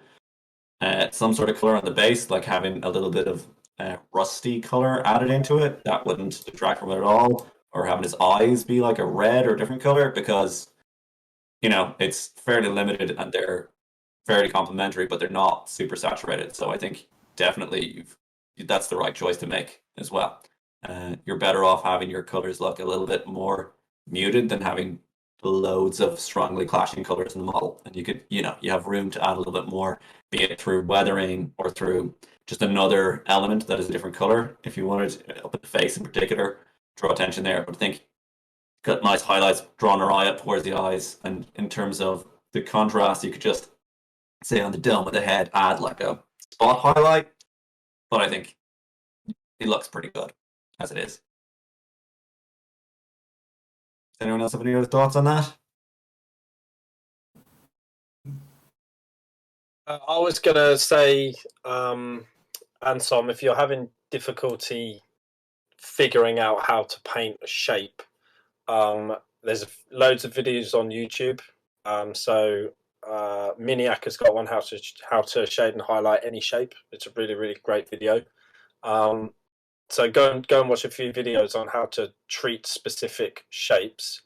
some sort of color on the base, like having a little bit of rusty color added into it, that wouldn't detract from it at all. Or having his eyes be like a red or a different color, because it's fairly limited and they're fairly complementary, but they're not super saturated. So I think definitely that's the right choice to make as well. You're better off having your colors look a little bit more muted than having loads of strongly clashing colors in the model, and you could, you have room to add a little bit more, be it through weathering or through just another element that is a different color. If you wanted up at the face in particular, draw attention there. But I think got nice highlights, drawn our eye up towards the eyes, and in terms of the contrast, you could just say on the dome of the head, add like a spot highlight. But I think it looks pretty good as it is. Does anyone else have any other thoughts on that? I was going to say, Ansom, if you're having difficulty figuring out how to paint a shape, there's loads of videos on YouTube. Miniac has got one, how to shade and highlight any shape. It's a really, really great video. So go and watch a few videos on how to treat specific shapes.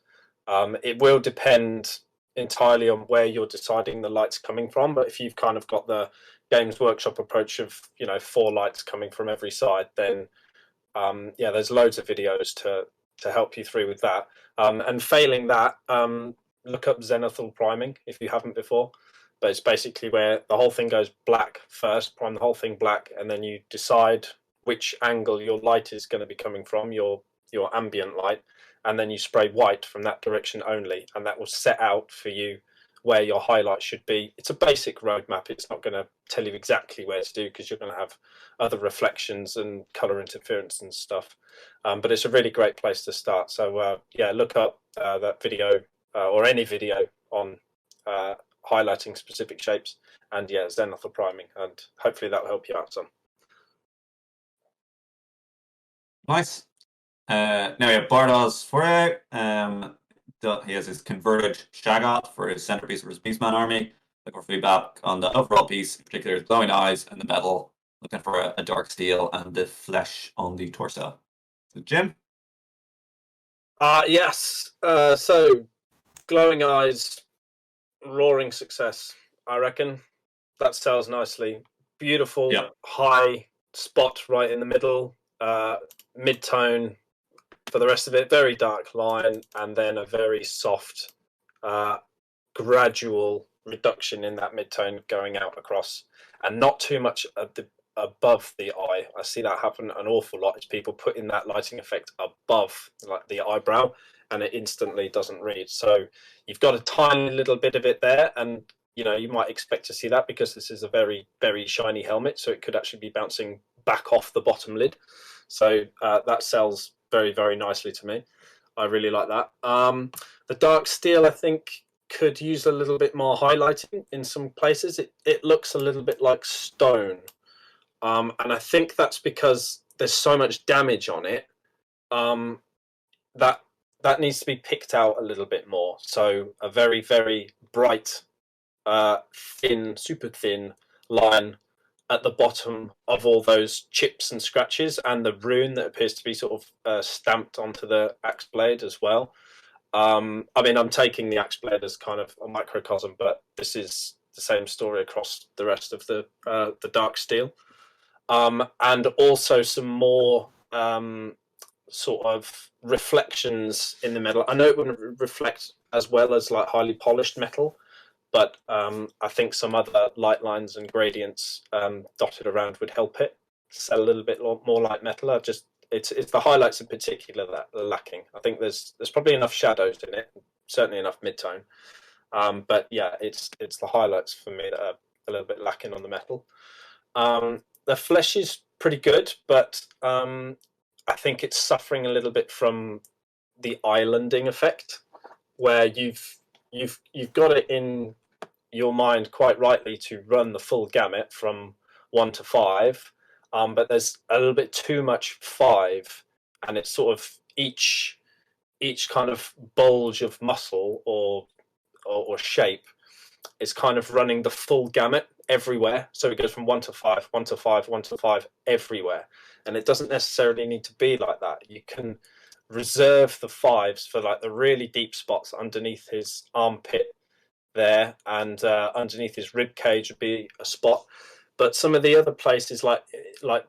It will depend entirely on where you're deciding the light's coming from, but if you've kind of got the Games Workshop approach of 4 lights coming from every side, then there's loads of videos to help you through with that. And failing that, look up zenithal priming if you haven't before. But it's basically where the whole thing goes black first, prime the whole thing black, and then you decide which angle your light is going to be coming from, your ambient light, and then you spray white from that direction only, and that will set out for you where your highlight should be. It's a basic roadmap. It's not going to tell you exactly where to do, because you're going to have other reflections and color interference and stuff. But it's a really great place to start. So look up that video or any video on highlighting specific shapes, and zenithal priming, and hopefully that will help you out some. Nice. Now we have Bardos Foray. He has his converted Shaggoth for his centerpiece for his Beastman army. Looking for feedback on the overall piece, in particular his glowing eyes and the metal. Looking for a dark steel and the flesh on the torso. So Jim? Yes. So glowing eyes, roaring success, I reckon. That sells nicely. Beautiful, high spot right in the middle, mid-tone for the rest of it, very dark line, and then a very soft, gradual reduction in that mid-tone going out across, and not too much above the eye. I see that happen an awful lot, is people putting that lighting effect above like the eyebrow, and it instantly doesn't read. So you've got a tiny little bit of it there, and you might expect to see that because this is a very, very shiny helmet, so it could actually be bouncing back off the bottom lid. So that sells very, very nicely to me. I really like that. The dark steel, I think, could use a little bit more highlighting in some places. It looks a little bit like stone. And I think that's because there's so much damage on it that needs to be picked out a little bit more. So a very, very bright, thin, super thin line at the bottom of all those chips and scratches, and the rune that appears to be sort of stamped onto the axe blade as well. I'm taking the axe blade as kind of a microcosm, but this is the same story across the rest of the dark steel. And also some more sort of reflections in the metal. I know it wouldn't reflect as well as like highly polished metal, but I think some other light lines and gradients dotted around would help it sell a little bit more like metal. It's the highlights in particular that are lacking. I think there's probably enough shadows in it, certainly enough mid-tone. But it's the highlights for me that are a little bit lacking on the metal. The flesh is pretty good, but I think it's suffering a little bit from the islanding effect, where you've got it in your mind quite rightly to run the full gamut from 1 to 5, but there's a little bit too much 5, and it's sort of each kind of bulge of muscle or shape is kind of running the full gamut everywhere. So it goes from 1 to 5, 1 to 5, 1 to 5 everywhere, and it doesn't necessarily need to be like that. You can reserve the 5s for like the really deep spots underneath his armpit there, and underneath his rib cage would be a spot. But some of the other places, like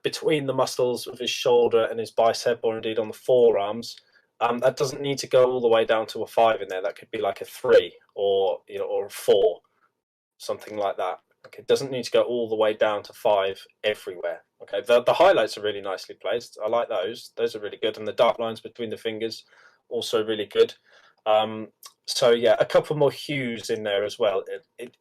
between the muscles of his shoulder and his bicep, or indeed on the forearms, That doesn't need to go all the way down to a 5 in there. That could be like a 3 or or a 4, something like that. Okay, it doesn't need to go all the way down to 5 everywhere. Okay, the highlights are really nicely placed. I like those. Those are really good, and the dark lines between the fingers also really good. So yeah, a couple more hues in there as well.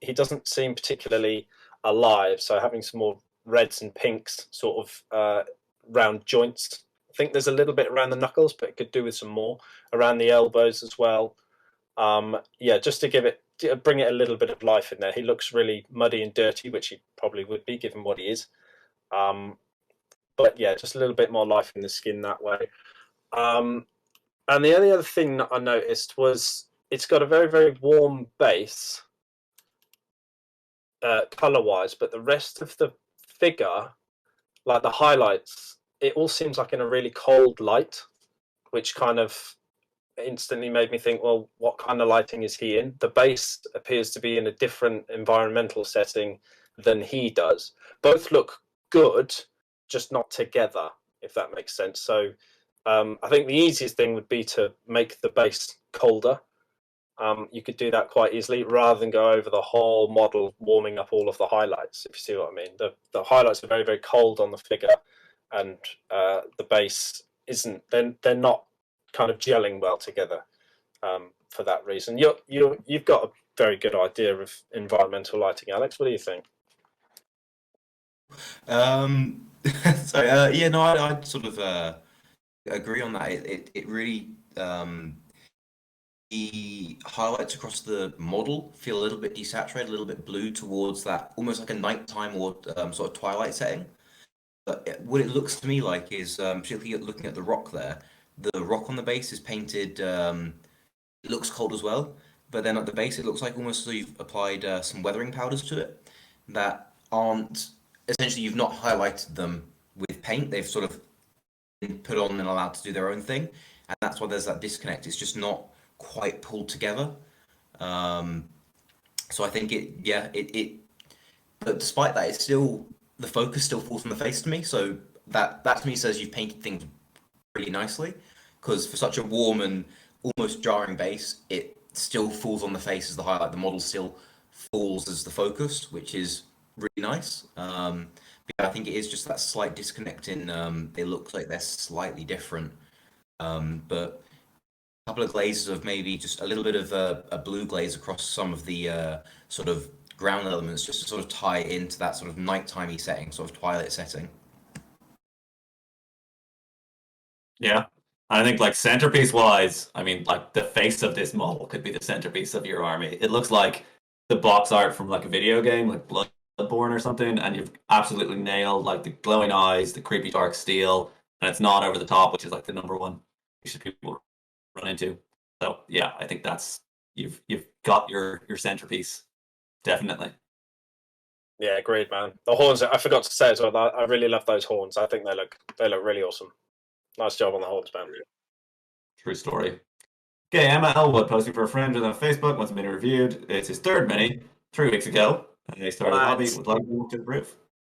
He doesn't seem particularly alive, so having some more reds and pinks sort of round joints. I think there's a little bit around the knuckles, but it could do with some more around the elbows as well. Yeah, just to bring it a little bit of life in there. He looks really muddy and dirty, which he probably would be given what he is. But yeah, just a little bit more life in the skin that way. And the only other thing that I noticed was it's got a very, very warm base color-wise, but the rest of the figure, like the highlights, it all seems like in a really cold light, which kind of instantly made me think, well, what kind of lighting is he in? The base appears to be in a different environmental setting than he does. Both look good, just not together, if that makes sense. So I think the easiest thing would be to make the base colder. You could do that quite easily rather than go over the whole model warming up all of the highlights, if you see what I mean. The highlights are very, very cold on the figure, and the base isn't. They're not kind of gelling well together for that reason. You've got a very good idea of environmental lighting, Alex. What do you think? So yeah, no, I'd sort of agree on that. It really the highlights across the model feel a little bit desaturated, a little bit blue towards that, almost like a nighttime or sort of twilight setting. But what it looks to me like is, particularly looking at the rock there, the rock on the base is painted. It looks cold as well, but then at the base it looks like almost as though you've applied some weathering powders to it that aren't, essentially you've not highlighted them with paint. They've sort of been put on and allowed to do their own thing, and that's why there's that disconnect. It's just not quite pulled together. So I think but despite that, it's still, the focus still falls on the face to me. So that to me says you've painted things really nicely, because for such a warm and almost jarring base, it still falls on the face as the highlight. The model still falls as the focus, which is really nice. But I think it is just that slight disconnect in it looks like they're slightly different. But a couple of glazes of maybe just a little bit of a blue glaze across some of the sort of ground elements, just to sort of tie into that sort of nighttimey setting, sort of twilight setting. Yeah. I think like centerpiece wise, I mean like the face of this model could be the centerpiece of your army. It looks like the box art from like a video game, like Bloodborne or something, and you've absolutely nailed like the glowing eyes, the creepy dark steel, and it's not over the top, which is like the number one issue people run into. So yeah, I think that's you've got your centerpiece, definitely. Yeah, agreed, man. The horns, I forgot to say as well, I really love those horns. I think they look really awesome. Nice job on the horns, man. True story. Okay, Emma Elwood posting for a friend on Facebook, wants a mini reviewed. It's his third mini, 3 weeks ago. And he started the hobby, would like to move to the roof.